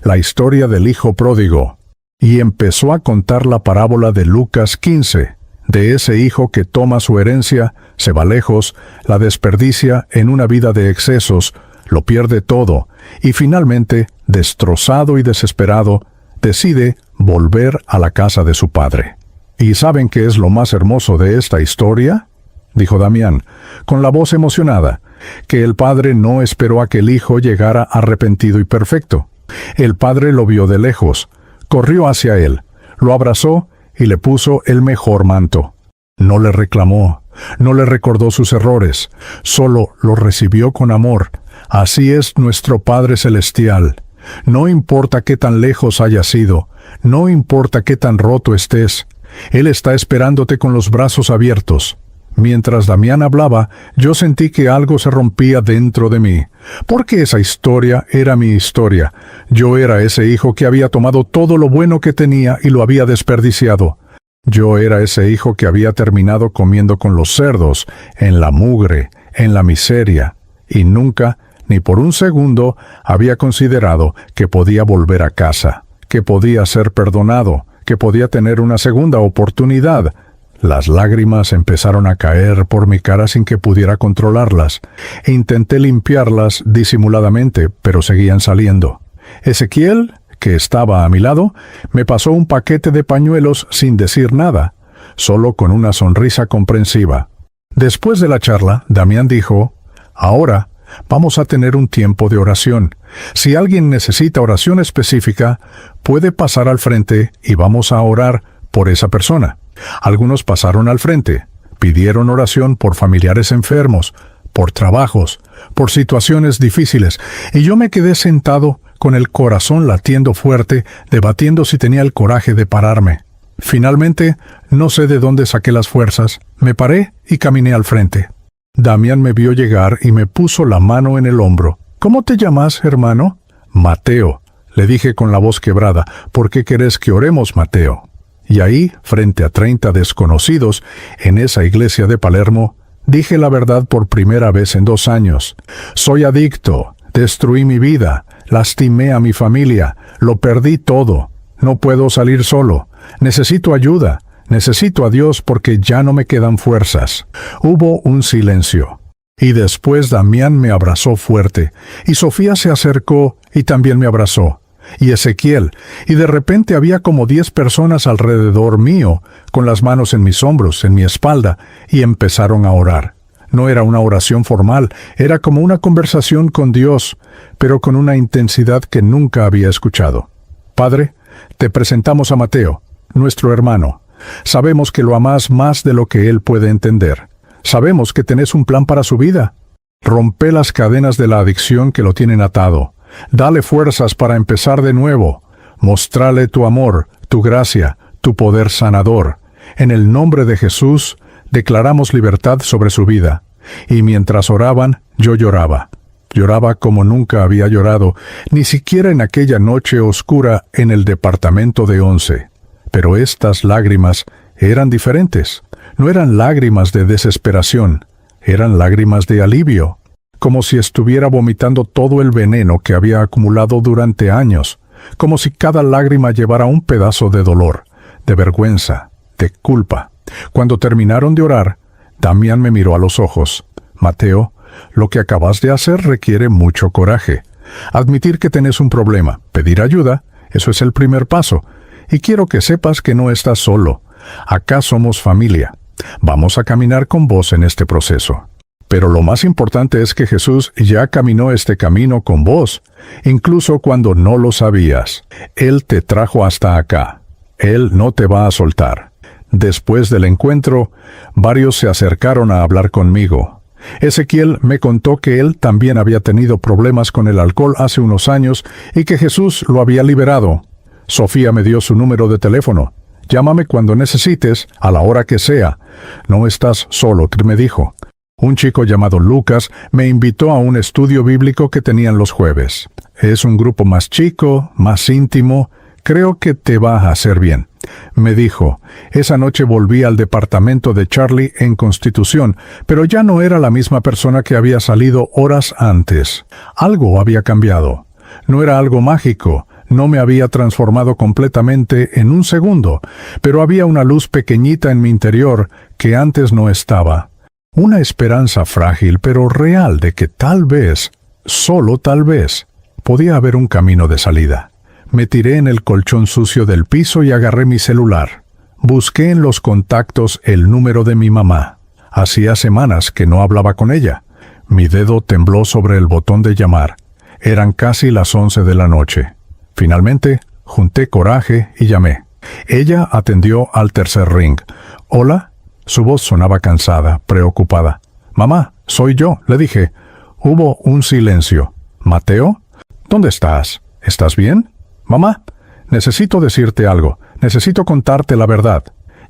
La historia del hijo pródigo». Y empezó a contar la parábola de Lucas 15, de ese hijo que toma su herencia, se va lejos, la desperdicia en una vida de excesos, lo pierde todo, y finalmente, destrozado y desesperado, decide volver a la casa de su padre. ¿Y saben qué es lo más hermoso de esta historia?, dijo Damián, con la voz emocionada, que el padre no esperó a que el hijo llegara arrepentido y perfecto. El padre lo vio de lejos, corrió hacia él, lo abrazó y le puso el mejor manto. No le reclamó, no le recordó sus errores, solo lo recibió con amor. Así es nuestro Padre Celestial. No importa qué tan lejos hayas ido, no importa qué tan roto estés, Él está esperándote con los brazos abiertos. Mientras Damián hablaba, yo sentí que algo se rompía dentro de mí, porque esa historia era mi historia. Yo era ese hijo que había tomado todo lo bueno que tenía y lo había desperdiciado. Yo era ese hijo que había terminado comiendo con los cerdos, en la mugre, en la miseria, y nunca, ni por un segundo, había considerado que podía volver a casa, que podía ser perdonado, que podía tener una segunda oportunidad. Las lágrimas empezaron a caer por mi cara sin que pudiera controlarlas. Intenté limpiarlas disimuladamente, pero seguían saliendo. Ezequiel, que estaba a mi lado, me pasó un paquete de pañuelos sin decir nada, solo con una sonrisa comprensiva. Después de la charla, Damián dijo, «Ahora vamos a tener un tiempo de oración. Si alguien necesita oración específica, puede pasar al frente y vamos a orar por esa persona». Algunos pasaron al frente, pidieron oración por familiares enfermos, por trabajos, por situaciones difíciles, y yo me quedé sentado con el corazón latiendo fuerte, debatiendo si tenía el coraje de pararme. Finalmente, no sé de dónde saqué las fuerzas, me paré y caminé al frente. Damián me vio llegar y me puso la mano en el hombro. «¿Cómo te llamas, hermano?» «Mateo», le dije con la voz quebrada. «¿Por qué querés que oremos, Mateo?» Y ahí, frente a 30 desconocidos, en esa iglesia de Palermo, dije la verdad por primera vez en 2 años. Soy adicto, destruí mi vida, lastimé a mi familia, lo perdí todo. No puedo salir solo, necesito ayuda, necesito a Dios porque ya no me quedan fuerzas. Hubo un silencio. Y después Damián me abrazó fuerte, y Sofía se acercó y también me abrazó. Y Ezequiel, y de repente había como 10 personas alrededor mío, con las manos en mis hombros, en mi espalda, y empezaron a orar. No era una oración formal, era como una conversación con Dios, pero con una intensidad que nunca había escuchado. «Padre, te presentamos a Mateo, nuestro hermano. Sabemos que lo amás más de lo que él puede entender. Sabemos que tenés un plan para su vida. Rompe las cadenas de la adicción que lo tienen atado. Dale fuerzas para empezar de nuevo. Mostrale tu amor, tu gracia, tu poder sanador. En el nombre de Jesús, declaramos libertad sobre su vida». Y mientras oraban, yo lloraba. Lloraba como nunca había llorado, ni siquiera en aquella noche oscura en el departamento de 11. Pero estas lágrimas eran diferentes. No eran lágrimas de desesperación, eran lágrimas de alivio, como si estuviera vomitando todo el veneno que había acumulado durante años, como si cada lágrima llevara un pedazo de dolor, de vergüenza, de culpa. Cuando terminaron de orar, Damián me miró a los ojos. Mateo, lo que acabas de hacer requiere mucho coraje. Admitir que tenés un problema, pedir ayuda, eso es el primer paso. Y quiero que sepas que no estás solo. Acá somos familia. Vamos a caminar con vos en este proceso. Pero lo más importante es que Jesús ya caminó este camino con vos, incluso cuando no lo sabías. Él te trajo hasta acá. Él no te va a soltar. Después del encuentro, varios se acercaron a hablar conmigo. Ezequiel me contó que él también había tenido problemas con el alcohol hace unos años y que Jesús lo había liberado. Sofía me dio su número de teléfono. Llámame cuando necesites, a la hora que sea. No estás solo, me dijo. Un chico llamado Lucas me invitó a un estudio bíblico que tenían los jueves. Es un grupo más chico, más íntimo. Creo que te va a hacer bien. Me dijo, esa noche volví al departamento de Charlie en Constitución, pero ya no era la misma persona que había salido horas antes. Algo había cambiado. No era algo mágico, no me había transformado completamente en un segundo, pero había una luz pequeñita en mi interior que antes no estaba. Una esperanza frágil pero real de que tal vez, solo tal vez, podía haber un camino de salida. Me tiré en el colchón sucio del piso y agarré mi celular. Busqué en los contactos el número de mi mamá. Hacía semanas que no hablaba con ella. Mi dedo tembló sobre el botón de llamar. Eran casi las 11 de la noche. Finalmente, junté coraje y llamé. Ella atendió al tercer ring. «¿Hola?» Su voz sonaba cansada, preocupada. «Mamá, soy yo», le dije. Hubo un silencio. «¿Mateo? ¿Dónde estás? ¿Estás bien?» «Mamá, necesito decirte algo. Necesito contarte la verdad».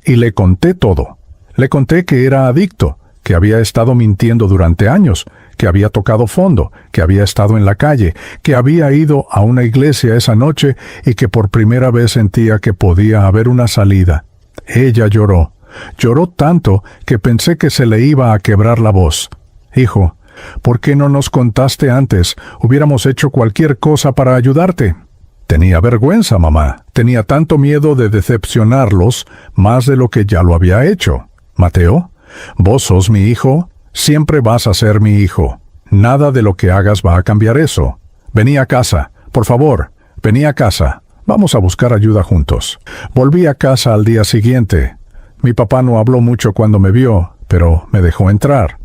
Y le conté todo. Le conté que era adicto, que había estado mintiendo durante años, que había tocado fondo, que había estado en la calle, que había ido a una iglesia esa noche y que por primera vez sentía que podía haber una salida. Ella lloró. Lloró tanto que pensé que se le iba a quebrar la voz. «Hijo, ¿por qué no nos contaste antes? Hubiéramos hecho cualquier cosa para ayudarte». Tenía vergüenza, mamá. Tenía tanto miedo de decepcionarlos, más de lo que ya lo había hecho. «Mateo, vos sos mi hijo, siempre vas a ser mi hijo. Nada de lo que hagas va a cambiar eso. Vení a casa, por favor, vení a casa. Vamos a buscar ayuda juntos». Volví a casa al día siguiente. Mi papá no habló mucho cuando me vio, pero me dejó entrar.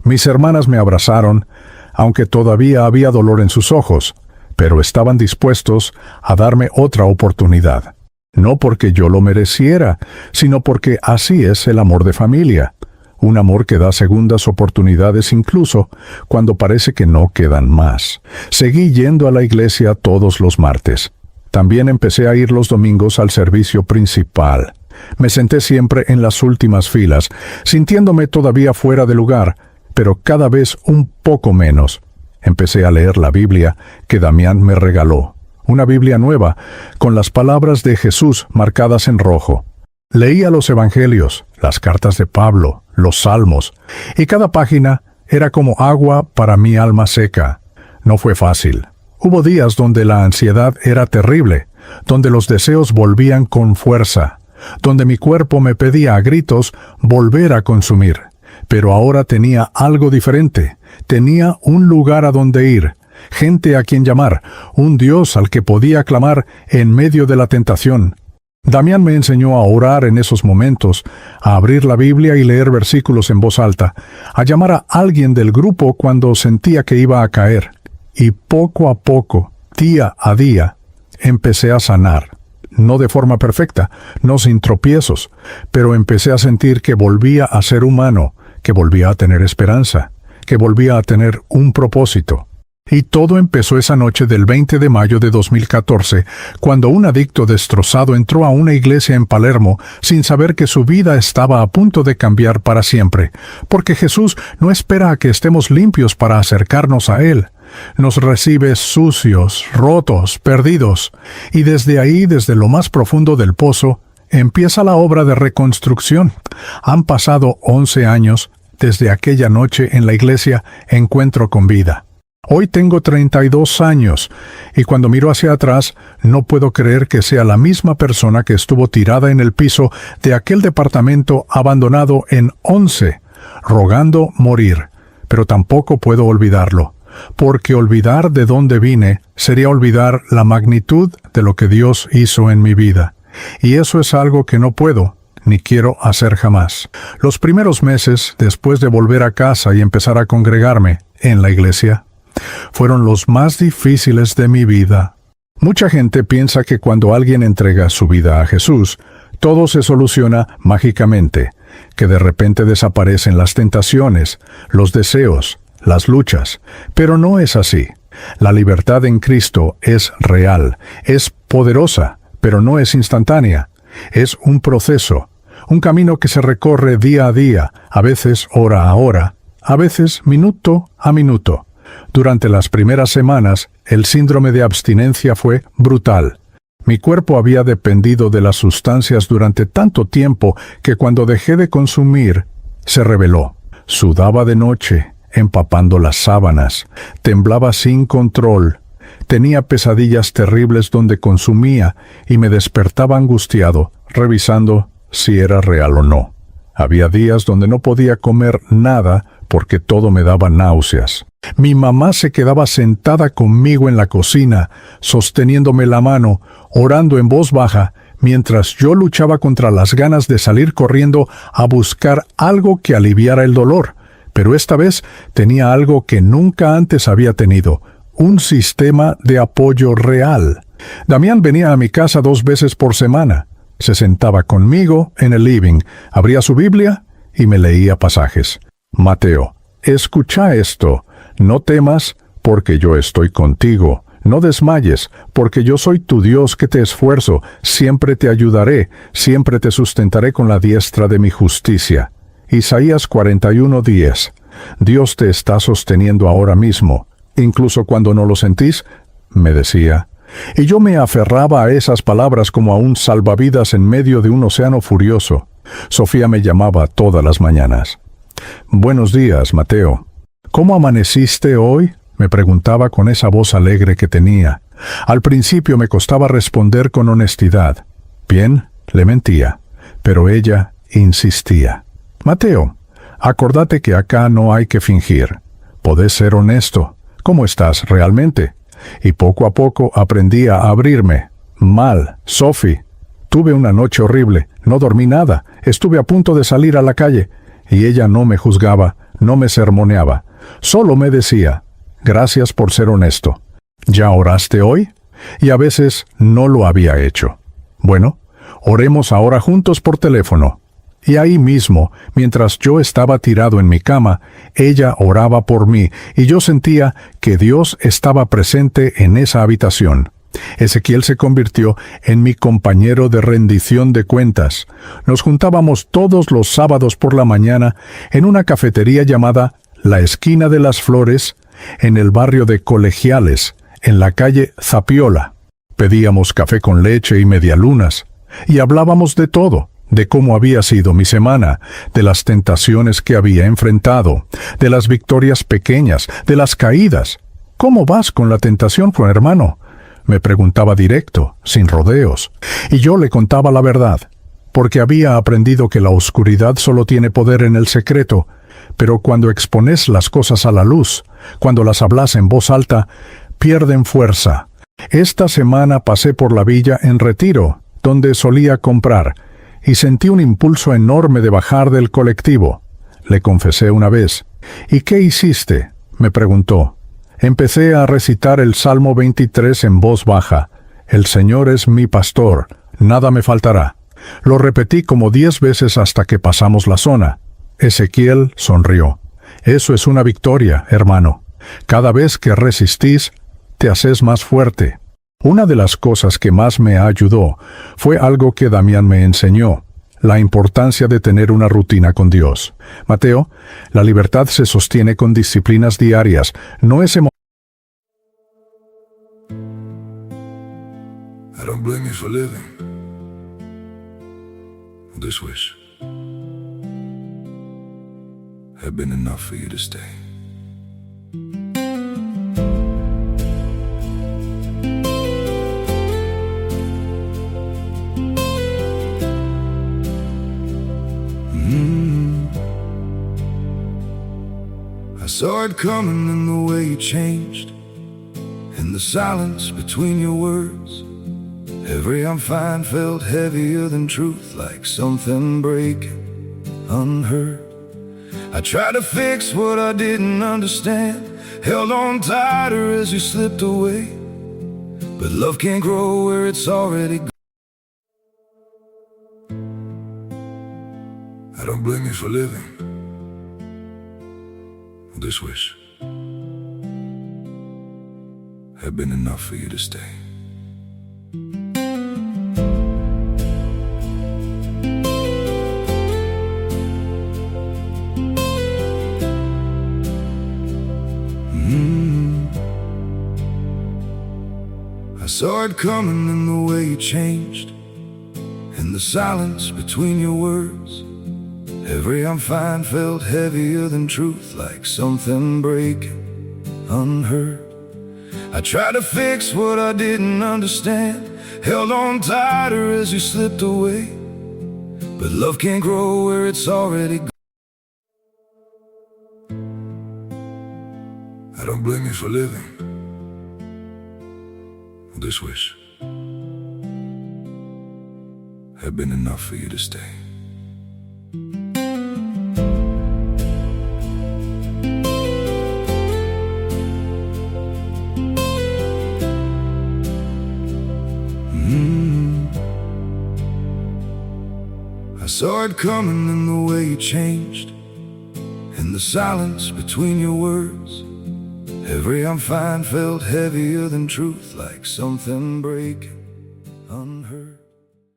Mis hermanas me abrazaron, aunque todavía había dolor en sus ojos, pero estaban dispuestos a darme otra oportunidad. No porque yo lo mereciera, sino porque así es el amor de familia. Un amor que da segundas oportunidades incluso cuando parece que no quedan más. Seguí yendo a la iglesia todos los martes. También empecé a ir los domingos al servicio principal. Me senté siempre en las últimas filas, sintiéndome todavía fuera de lugar, pero cada vez un poco menos. Empecé a leer la Biblia que Damián me regaló. Una Biblia nueva, con las palabras de Jesús marcadas en rojo. Leía los Evangelios, las cartas de Pablo, los Salmos, y cada página era como agua para mi alma seca. No fue fácil. Hubo días donde la ansiedad era terrible, donde los deseos volvían con fuerza, donde mi cuerpo me pedía a gritos volver a consumir. Pero ahora tenía algo diferente. Tenía un lugar a donde ir, gente a quien llamar, un Dios al que podía clamar en medio de la tentación. Damián me enseñó a orar en esos momentos, a abrir la Biblia y leer versículos en voz alta, a llamar a alguien del grupo cuando sentía que iba a caer. Y poco a poco, día a día, empecé a sanar. No de forma perfecta, no sin tropiezos, pero empecé a sentir que volvía a ser humano, que volvía a tener esperanza, que volvía a tener un propósito. Y todo empezó esa noche del 20 de mayo de 2014, cuando un adicto destrozado entró a una iglesia en Palermo sin saber que su vida estaba a punto de cambiar para siempre, porque Jesús no espera a que estemos limpios para acercarnos a Él. Nos recibe sucios, rotos, perdidos, y desde ahí, desde lo más profundo del pozo, empieza la obra de reconstrucción. Han pasado 11 años desde aquella noche en la iglesia Encuentro con Vida. Hoy tengo 32 años, y cuando miro hacia atrás, no puedo creer que sea la misma persona que estuvo tirada en el piso de aquel departamento abandonado en 11, rogando morir. Pero tampoco puedo olvidarlo, porque olvidar de dónde vine sería olvidar la magnitud de lo que Dios hizo en mi vida. Y eso es algo que no puedo ni quiero hacer jamás. Los primeros meses, después de volver a casa y empezar a congregarme en la iglesia, fueron los más difíciles de mi vida. Mucha gente piensa que cuando alguien entrega su vida a Jesús, todo se soluciona mágicamente, que de repente desaparecen las tentaciones, los deseos, las luchas. Pero no es así. La libertad en Cristo es real, es poderosa, pero no es instantánea. Es un proceso, un camino que se recorre día a día, a veces hora a hora, a veces minuto a minuto. Durante las primeras semanas, el síndrome de abstinencia fue brutal. Mi cuerpo había dependido de las sustancias durante tanto tiempo que cuando dejé de consumir, se rebeló. Sudaba de noche, empapando las sábanas, temblaba sin control, tenía pesadillas terribles donde consumía y me despertaba angustiado, revisando si era real o no. Había días donde no podía comer nada porque todo me daba náuseas. Mi mamá se quedaba sentada conmigo en la cocina, sosteniéndome la mano, orando en voz baja, mientras yo luchaba contra las ganas de salir corriendo a buscar algo que aliviara el dolor. Pero esta vez tenía algo que nunca antes había tenido, un sistema de apoyo real. Damián venía a mi casa 2 veces por semana. Se sentaba conmigo en el living, abría su Biblia y me leía pasajes. Mateo, escucha esto. No temas, porque yo estoy contigo. No desmayes, porque yo soy tu Dios que te esfuerzo. Siempre te ayudaré, siempre te sustentaré con la diestra de mi justicia. Isaías 41:10. Dios te está sosteniendo ahora mismo. Incluso cuando no lo sentís, me decía. Y yo me aferraba a esas palabras como a un salvavidas en medio de un océano furioso. Sofía me llamaba todas las mañanas. Buenos días, Mateo. ¿Cómo amaneciste hoy?, me preguntaba con esa voz alegre que tenía. Al principio me costaba responder con honestidad. Bien, le mentía, pero ella insistía. Mateo, acordate que acá no hay que fingir. Podés ser honesto. ¿Cómo estás realmente? Y poco a poco aprendí a abrirme. Mal, Sophie. Tuve una noche horrible, no dormí nada, estuve a punto de salir a la calle. Y ella no me juzgaba, no me sermoneaba. Solo me decía, gracias por ser honesto. ¿Ya oraste hoy? Y a veces no lo había hecho. Bueno, oremos ahora juntos por teléfono. Y ahí mismo, mientras yo estaba tirado en mi cama, ella oraba por mí, y yo sentía que Dios estaba presente en esa habitación. Ezequiel se convirtió en mi compañero de rendición de cuentas. Nos juntábamos todos los sábados por la mañana en una cafetería llamada La Esquina de las Flores, en el barrio de Colegiales, en la calle Zapiola. Pedíamos café con leche y medialunas, y hablábamos de todo, de cómo había sido mi semana, de las tentaciones que había enfrentado, de las victorias pequeñas, de las caídas. ¿Cómo vas con la tentación, hermano?, me preguntaba directo, sin rodeos, y yo le contaba la verdad, porque había aprendido que la oscuridad solo tiene poder en el secreto, pero cuando expones las cosas a la luz, cuando las hablas en voz alta, pierden fuerza. Esta semana pasé por la villa en Retiro, donde solía comprar, y sentí un impulso enorme de bajar del colectivo. Le confesé una vez. ¿Y qué hiciste?, me preguntó. Empecé a recitar el Salmo 23 en voz baja. El Señor es mi pastor, nada me faltará. Lo repetí como 10 veces hasta que pasamos la zona. Ezequiel sonrió. Eso es una victoria, hermano. Cada vez que resistís, te haces más fuerte. Una de las cosas que más me ayudó fue algo que Damián me enseñó: la importancia de tener una rutina con Dios. Mateo, la libertad se sostiene con disciplinas diarias, no es I don't blame you for living. This wish had been enough for you to stay. I saw it coming in the way you changed, in the silence between your words. Every I'm fine felt heavier than truth, like something breaking unheard. I tried to fix what I didn't understand, held on tighter as you slipped away. But love can't grow where it's already gone. I don't blame you for living. This wish had been enough for you to stay. I saw it coming in the way you changed, in the silence between your words. Every I'm fine felt heavier than truth, like something breaking unheard. I tried to fix what I didn't understand, held on tighter as you slipped away. But love can't grow where it's already gone. I don't blame you for living. This wish had been enough for you to stay. I saw it coming in the way you changed, in the silence between your words. Every I'm fine felt heavier than truth, like something breaking unheard.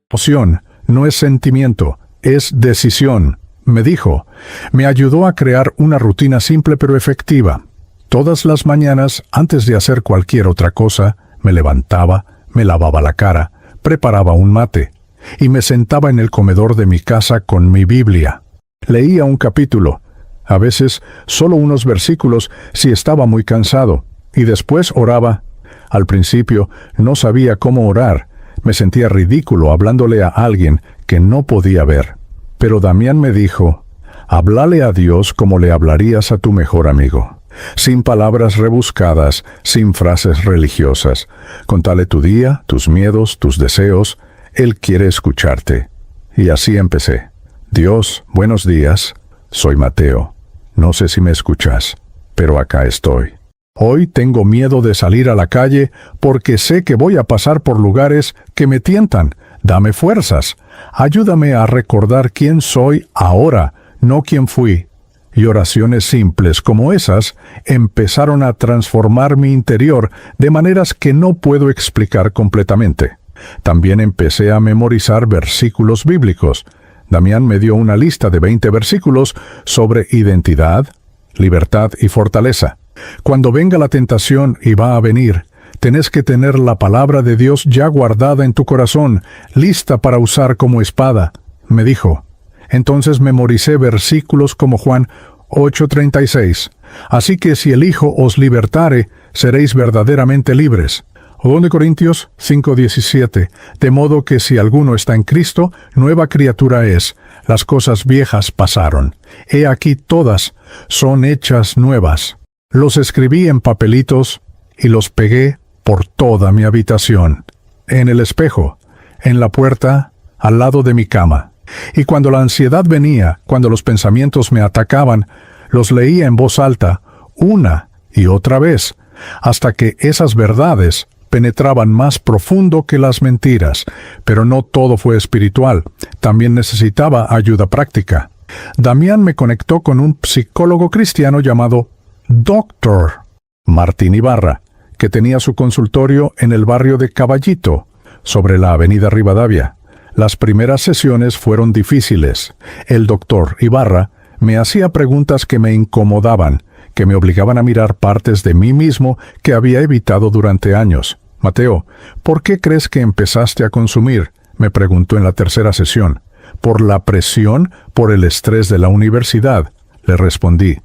Emoción no es sentimiento, es decisión, me dijo. Me ayudó a crear una rutina simple pero efectiva. Todas las mañanas, antes de hacer cualquier otra cosa, me levantaba, me lavaba la cara, preparaba un mate y me sentaba en el comedor de mi casa con mi Biblia. Leía un capítulo, a veces solo unos versículos si estaba muy cansado, y después oraba. Al principio no sabía cómo orar, me sentía ridículo hablándole a alguien que no podía ver. Pero Damián me dijo, háblale a Dios como le hablarías a tu mejor amigo, sin palabras rebuscadas, sin frases religiosas. Contale tu día, tus miedos, tus deseos. Él quiere escucharte. Y así empecé. Dios, buenos días. Soy Mateo. No sé si me escuchas, pero acá estoy. Hoy tengo miedo de salir a la calle porque sé que voy a pasar por lugares que me tientan. Dame fuerzas. Ayúdame a recordar quién soy ahora, no quién fui. Y oraciones simples como esas empezaron a transformar mi interior de maneras que no puedo explicar completamente. También empecé a memorizar versículos bíblicos. Damián me dio una lista de 20 versículos sobre identidad, libertad y fortaleza. Cuando venga la tentación, y va a venir, tenés que tener la palabra de Dios ya guardada en tu corazón, lista para usar como espada, me dijo. Entonces memoricé versículos como Juan 8:36. Así que si el Hijo os libertare, seréis verdaderamente libres. 2 Corintios 5:17. De modo que si alguno está en Cristo, nueva criatura es. Las cosas viejas pasaron. He aquí todas son hechas nuevas. Los escribí en papelitos y los pegué por toda mi habitación, en el espejo, en la puerta, al lado de mi cama. Y cuando la ansiedad venía, cuando los pensamientos me atacaban, los leía en voz alta, una y otra vez, hasta que esas verdades penetraban más profundo que las mentiras. Pero no todo fue espiritual, también necesitaba ayuda práctica. Damián me conectó con un psicólogo cristiano llamado Dr. Martín Ibarra, que tenía su consultorio en el barrio de Caballito, sobre la avenida Rivadavia. Las primeras sesiones fueron difíciles. El doctor Ibarra me hacía preguntas que me incomodaban, que me obligaban a mirar partes de mí mismo que había evitado durante años. Mateo, ¿por qué crees que empezaste a consumir?, me preguntó en la tercera sesión. por la presión, por el estrés de la universidad, le respondí.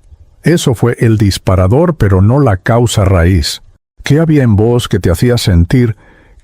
Eso fue el disparador, pero no la causa raíz. ¿Qué había en vos que te hacía sentir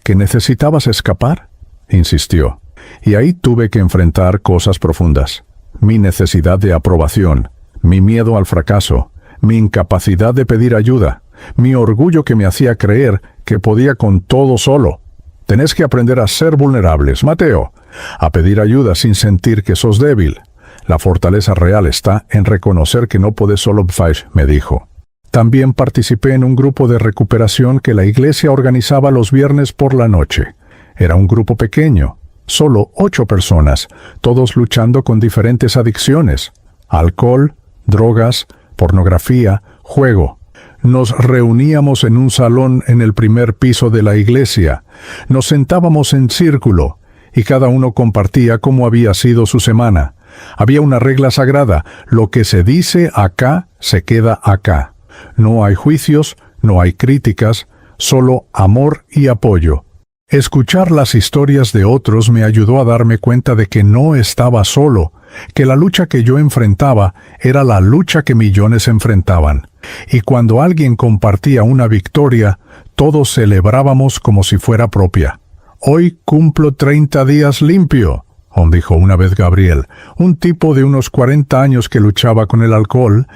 que necesitabas escapar? Insistió. Y ahí tuve que enfrentar cosas profundas. Mi necesidad de aprobación, mi miedo al fracaso, mi incapacidad de pedir ayuda, mi orgullo que me hacía creer que podía con todo solo. Tenés que aprender a ser vulnerables, Mateo, a pedir ayuda sin sentir que sos débil. La fortaleza real está en reconocer que no podés solo, me dijo. También participé en un grupo de recuperación que la iglesia organizaba los viernes por la noche. Era un grupo pequeño, solo 8 personas, todos luchando con diferentes adicciones: alcohol, drogas, pornografía, juego. Nos reuníamos en un salón en el primer piso de la iglesia. Nos sentábamos en círculo y cada uno compartía cómo había sido su semana. Había una regla sagrada: lo que se dice acá se queda acá. No hay juicios, no hay críticas, solo amor y apoyo. Escuchar las historias de otros me ayudó a darme cuenta de que no estaba solo, que la lucha que yo enfrentaba era la lucha que millones enfrentaban. Y cuando alguien compartía una victoria, todos celebrábamos como si fuera propia. Hoy cumplo 30 días limpio, dijo una vez Gabriel, un tipo de unos 40 años que luchaba con el alcohol,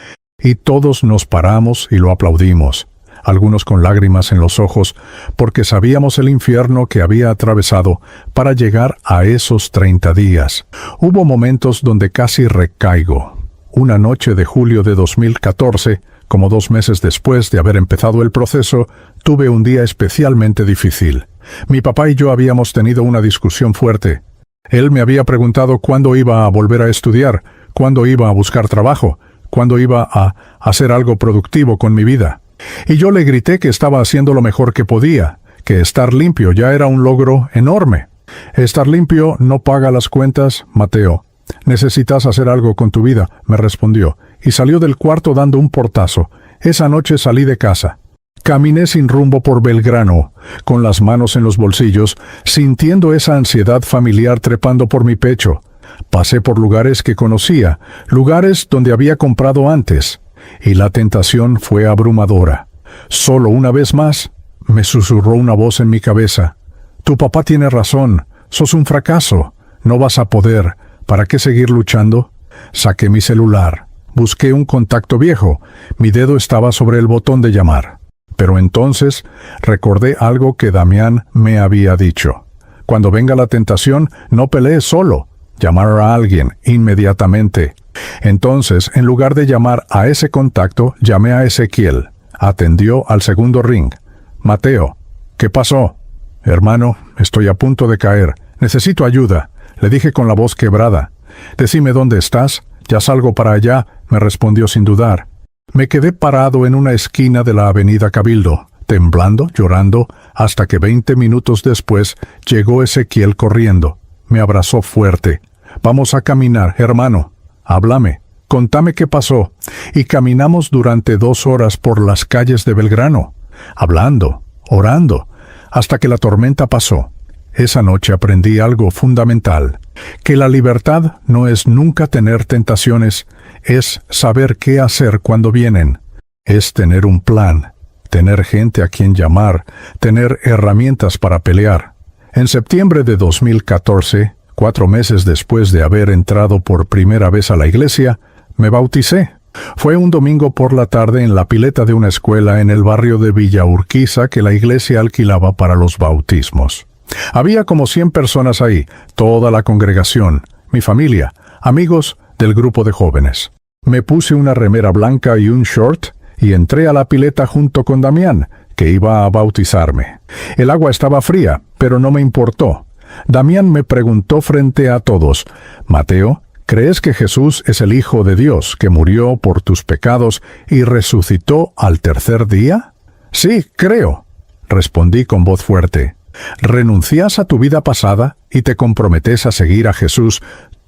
y todos nos paramos y lo aplaudimos, algunos con lágrimas en los ojos, porque sabíamos el infierno que había atravesado para llegar a esos 30 días. Hubo momentos donde casi recaigo. Una noche de julio de 2014, como 2 meses después de haber empezado el proceso, tuve un día especialmente difícil. Mi papá y yo habíamos tenido una discusión fuerte. Él me había preguntado cuándo iba a volver a estudiar, cuándo iba a buscar trabajo, cuándo iba a hacer algo productivo con mi vida. Y yo le grité que estaba haciendo lo mejor que podía, que estar limpio ya era un logro enorme. Estar limpio no paga las cuentas, Mateo. Necesitas hacer algo con tu vida, me respondió, y salió del cuarto dando un portazo. Esa noche salí de casa. Caminé sin rumbo por Belgrano, con las manos en los bolsillos, sintiendo esa ansiedad familiar trepando por mi pecho. Pasé por lugares que conocía, lugares donde había comprado antes, y la tentación fue abrumadora. Solo una vez más, me susurró una voz en mi cabeza. Tu papá tiene razón, sos un fracaso, no vas a poder, ¿para qué seguir luchando? Saqué mi celular, busqué un contacto viejo, mi dedo estaba sobre el botón de llamar. Pero entonces recordé algo que Damián me había dicho. Cuando venga la tentación, no pelees solo. Llamar a alguien inmediatamente. Entonces, en lugar de llamar a ese contacto, llamé a Ezequiel. Atendió al segundo ring. Mateo, ¿qué pasó? Hermano, estoy a punto de caer. Necesito ayuda, le dije con la voz quebrada. Decime dónde estás. Ya salgo para allá, me respondió sin dudar. Me quedé parado en una esquina de la avenida Cabildo, temblando, llorando, hasta que 20 minutos después llegó Ezequiel corriendo. Me abrazó fuerte. Vamos a caminar, hermano. Háblame. Contame qué pasó. Y caminamos durante 2 horas por las calles de Belgrano, hablando, orando, hasta que la tormenta pasó. Esa noche aprendí algo fundamental, que la libertad no es nunca tener tentaciones, es saber qué hacer cuando vienen, es tener un plan, tener gente a quien llamar, tener herramientas para pelear. En septiembre de 2014, 4 meses después de haber entrado por primera vez a la iglesia, me bauticé. Fue un domingo por la tarde en la pileta de una escuela en el barrio de Villa Urquiza que la iglesia alquilaba para los bautismos. Había como 100 personas ahí, toda la congregación, mi familia, amigos del grupo de jóvenes. Me puse una remera blanca y un short y entré a la pileta junto con Damián, que iba a bautizarme. El agua estaba fría, pero no me importó. Damián me preguntó frente a todos, Mateo, ¿crees que Jesús es el Hijo de Dios, que murió por tus pecados y resucitó al tercer día? Sí, creo, respondí con voz fuerte. ¿Renuncias a tu vida pasada y te comprometes a seguir a Jesús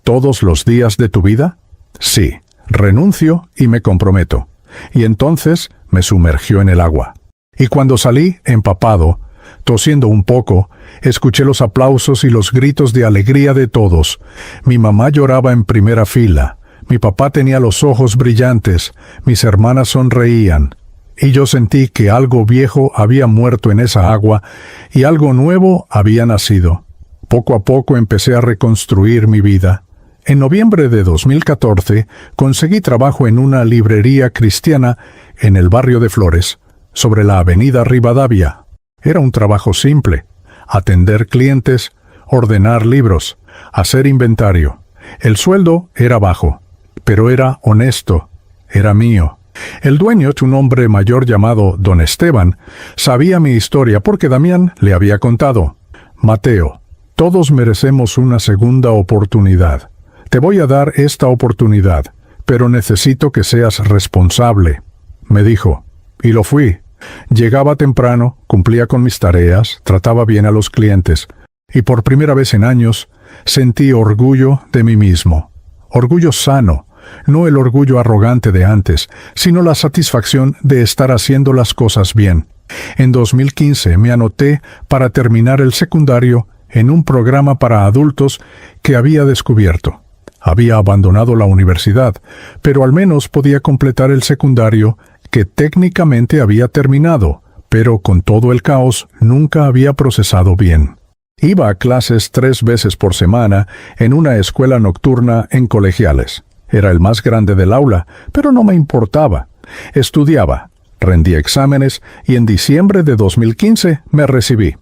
todos los días de tu vida? Sí, renuncio y me comprometo. Y entonces me sumergió en el agua. Y cuando salí, empapado, Tosiendo un poco, escuché los aplausos y los gritos de alegría de todos. Mi mamá lloraba en primera fila. Mi papá tenía los ojos brillantes. Mis hermanas sonreían. Y yo sentí que algo viejo había muerto en esa agua y algo nuevo había nacido. Poco a poco empecé a reconstruir mi vida. En noviembre de 2014 conseguí trabajo en una librería cristiana en el barrio de Flores, sobre la avenida Rivadavia. Era un trabajo simple: atender clientes, ordenar libros, hacer inventario. El sueldo era bajo, pero era honesto, era mío. El dueño, un hombre mayor llamado Don Esteban, sabía mi historia porque Damián le había contado. Mateo, todos merecemos una segunda oportunidad. Te voy a dar esta oportunidad, pero necesito que seas responsable, me dijo. Y lo fui. Llegaba temprano, cumplía con mis tareas, trataba bien a los clientes, y por primera vez en años sentí orgullo de mí mismo. Orgullo sano, no el orgullo arrogante de antes, sino la satisfacción de estar haciendo las cosas bien. En 2015 me anoté para terminar el secundario en un programa para adultos que había descubierto. Había abandonado la universidad, pero al menos podía completar el secundario que técnicamente había terminado, pero con todo el caos nunca había procesado bien. Iba a clases 3 veces por semana en una escuela nocturna en Colegiales. Era el más grande del aula, pero no me importaba. Estudiaba, rendí exámenes y en diciembre de 2015 me recibí.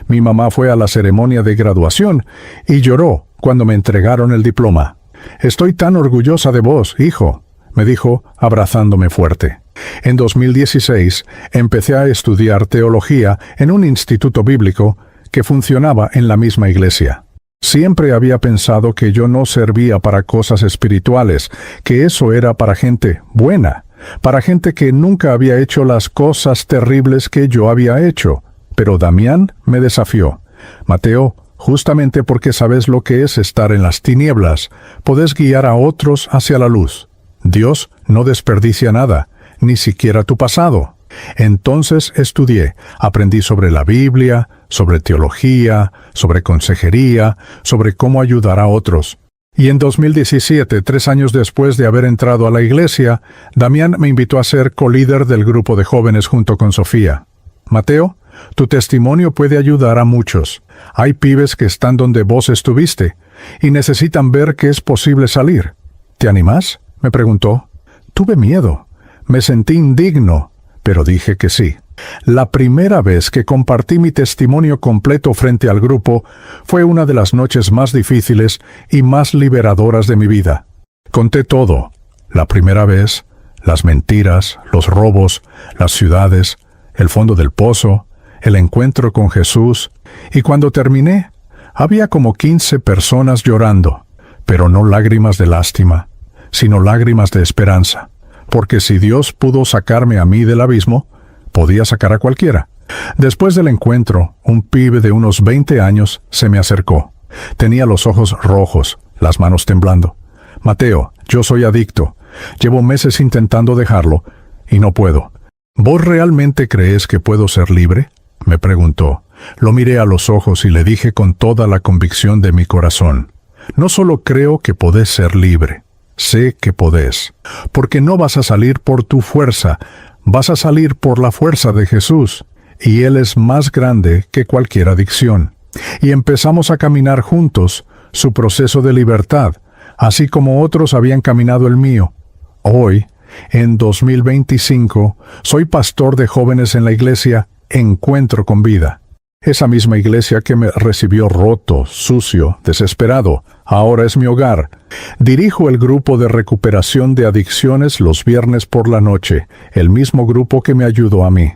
Mi mamá fue a la ceremonia de graduación y lloró cuando me entregaron el diploma. «Estoy tan orgullosa de vos, hijo», me dijo, abrazándome fuerte. En 2016 empecé a estudiar teología en un instituto bíblico que funcionaba en la misma iglesia. Siempre había pensado que yo no servía para cosas espirituales, que eso era para gente buena, para gente que nunca había hecho las cosas terribles que yo había hecho. Pero Damián me desafió. Mateo, justamente porque sabes lo que es estar en las tinieblas, podés guiar a otros hacia la luz. Dios no desperdicia nada, ni siquiera tu pasado. Entonces estudié, aprendí sobre la Biblia, sobre teología, sobre consejería, sobre cómo ayudar a otros. Y en 2017, 3 años después de haber entrado a la iglesia, Damián me invitó a ser colíder del grupo de jóvenes junto con Sofía. Mateo, tu testimonio puede ayudar a muchos. Hay pibes que están donde vos estuviste y necesitan ver que es posible salir. ¿Te animás?, me preguntó. Tuve miedo. Me sentí indigno, pero dije que sí. La primera vez que compartí mi testimonio completo frente al grupo fue una de las noches más difíciles y más liberadoras de mi vida. Conté todo. La primera vez, las mentiras, los robos, las ciudades, el fondo del pozo, el encuentro con Jesús, y cuando terminé, había como 15 personas llorando, pero no lágrimas de lástima, sino lágrimas de esperanza, porque si Dios pudo sacarme a mí del abismo, podía sacar a cualquiera. Después del encuentro, un pibe de unos 20 años se me acercó. Tenía los ojos rojos, las manos temblando. Mateo, yo soy adicto. Llevo meses intentando dejarlo, y no puedo. ¿Vos realmente crees que puedo ser libre?, me preguntó. Lo miré a los ojos y le dije con toda la convicción de mi corazón. No solo creo que podés ser libre, sé que podés. Porque no vas a salir por tu fuerza, vas a salir por la fuerza de Jesús. Y Él es más grande que cualquier adicción. Y empezamos a caminar juntos su proceso de libertad, así como otros habían caminado el mío. Hoy, en 2025, soy pastor de jóvenes en la iglesia Encuentro con Vida. Esa misma iglesia que me recibió roto, sucio, desesperado, ahora es mi hogar. Dirijo el grupo de recuperación de adicciones los viernes por la noche, el mismo grupo que me ayudó a mí.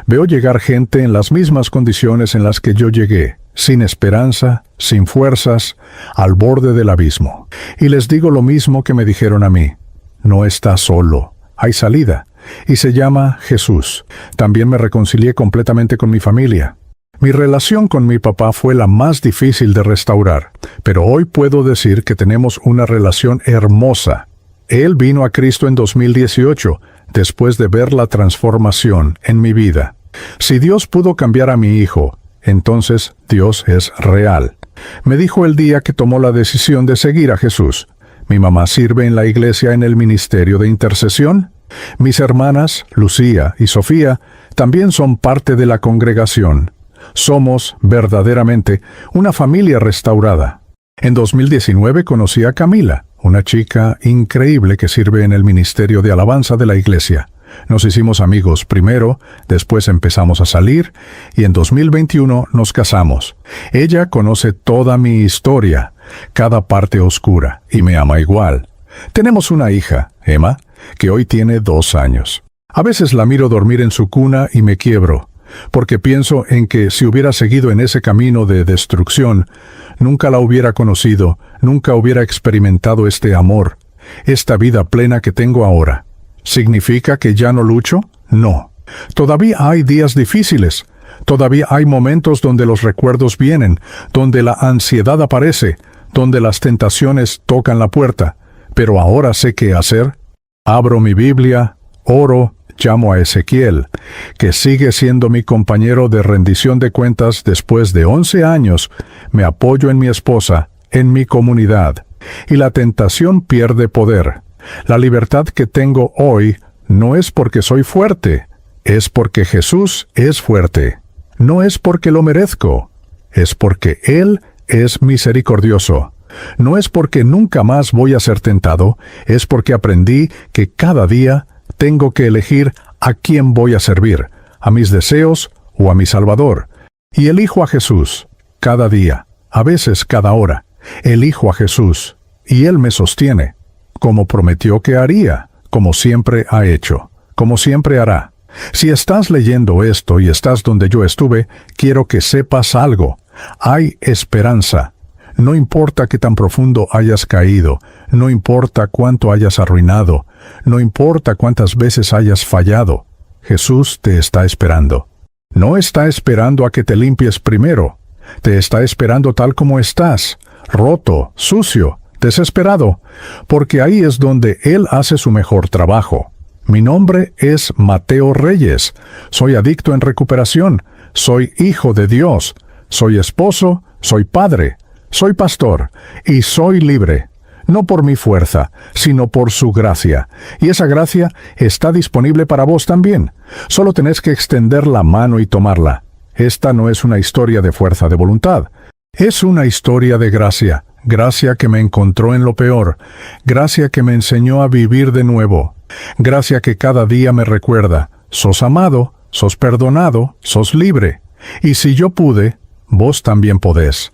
Veo llegar gente en las mismas condiciones en las que yo llegué, sin esperanza, sin fuerzas, al borde del abismo. Y les digo lo mismo que me dijeron a mí. No estás solo, hay salida, y se llama Jesús. También me reconcilié completamente con mi familia. Mi relación con mi papá fue la más difícil de restaurar, pero hoy puedo decir que tenemos una relación hermosa. Él vino a Cristo en 2018, después de ver la transformación en mi vida. Si Dios pudo cambiar a mi hijo, entonces Dios es real. Me dijo el día que tomó la decisión de seguir a Jesús. Mi mamá sirve en la iglesia en el ministerio de intercesión. Mis hermanas, Lucía y Sofía, también son parte de la congregación. Somos, verdaderamente, una familia restaurada. En 2019 conocí a Camila, una chica increíble que sirve en el ministerio de alabanza de la iglesia. Nos hicimos amigos primero, después empezamos a salir, y en 2021 nos casamos. Ella conoce toda mi historia, cada parte oscura, y me ama igual. Tenemos una hija, Emma, que hoy tiene 2 años. A veces la miro dormir en su cuna y me quiebro, porque pienso en que si hubiera seguido en ese camino de destrucción, nunca la hubiera conocido, nunca hubiera experimentado este amor, esta vida plena que tengo ahora. ¿Significa que ya no lucho? No. Todavía hay días difíciles. Todavía hay momentos donde los recuerdos vienen, donde la ansiedad aparece, donde las tentaciones tocan la puerta. Pero ahora sé qué hacer. Abro mi Biblia, oro, llamo a Ezequiel, que sigue siendo mi compañero de rendición de cuentas después de 11 años. Me apoyo en mi esposa, en mi comunidad. Y la tentación pierde poder. La libertad que tengo hoy no es porque soy fuerte, es porque Jesús es fuerte. No es porque lo merezco, es porque Él es misericordioso. No es porque nunca más voy a ser tentado, es porque aprendí que cada día tengo que elegir a quién voy a servir, a mis deseos o a mi Salvador. Y elijo a Jesús, cada día, a veces cada hora. Elijo a Jesús, y Él me sostiene, como prometió que haría, como siempre ha hecho, como siempre hará. Si estás leyendo esto y estás donde yo estuve, quiero que sepas algo. Hay esperanza. No importa qué tan profundo hayas caído, no importa cuánto hayas arruinado, no importa cuántas veces hayas fallado, Jesús te está esperando. No está esperando a que te limpies primero. Te está esperando tal como estás, roto, sucio, desesperado, porque ahí es donde Él hace su mejor trabajo. Mi nombre es Mateo Reyes. Soy adicto en recuperación. Soy hijo de Dios. Soy esposo. Soy padre. Soy pastor. Y soy libre. No por mi fuerza, sino por su gracia. Y esa gracia está disponible para vos también. Solo tenés que extender la mano y tomarla. Esta no es una historia de fuerza de voluntad. Es una historia de gracia. Gracia que me encontró en lo peor. Gracia que me enseñó a vivir de nuevo. Gracia que cada día me recuerda, sos amado, sos perdonado, sos libre. Y si yo pude, vos también podés.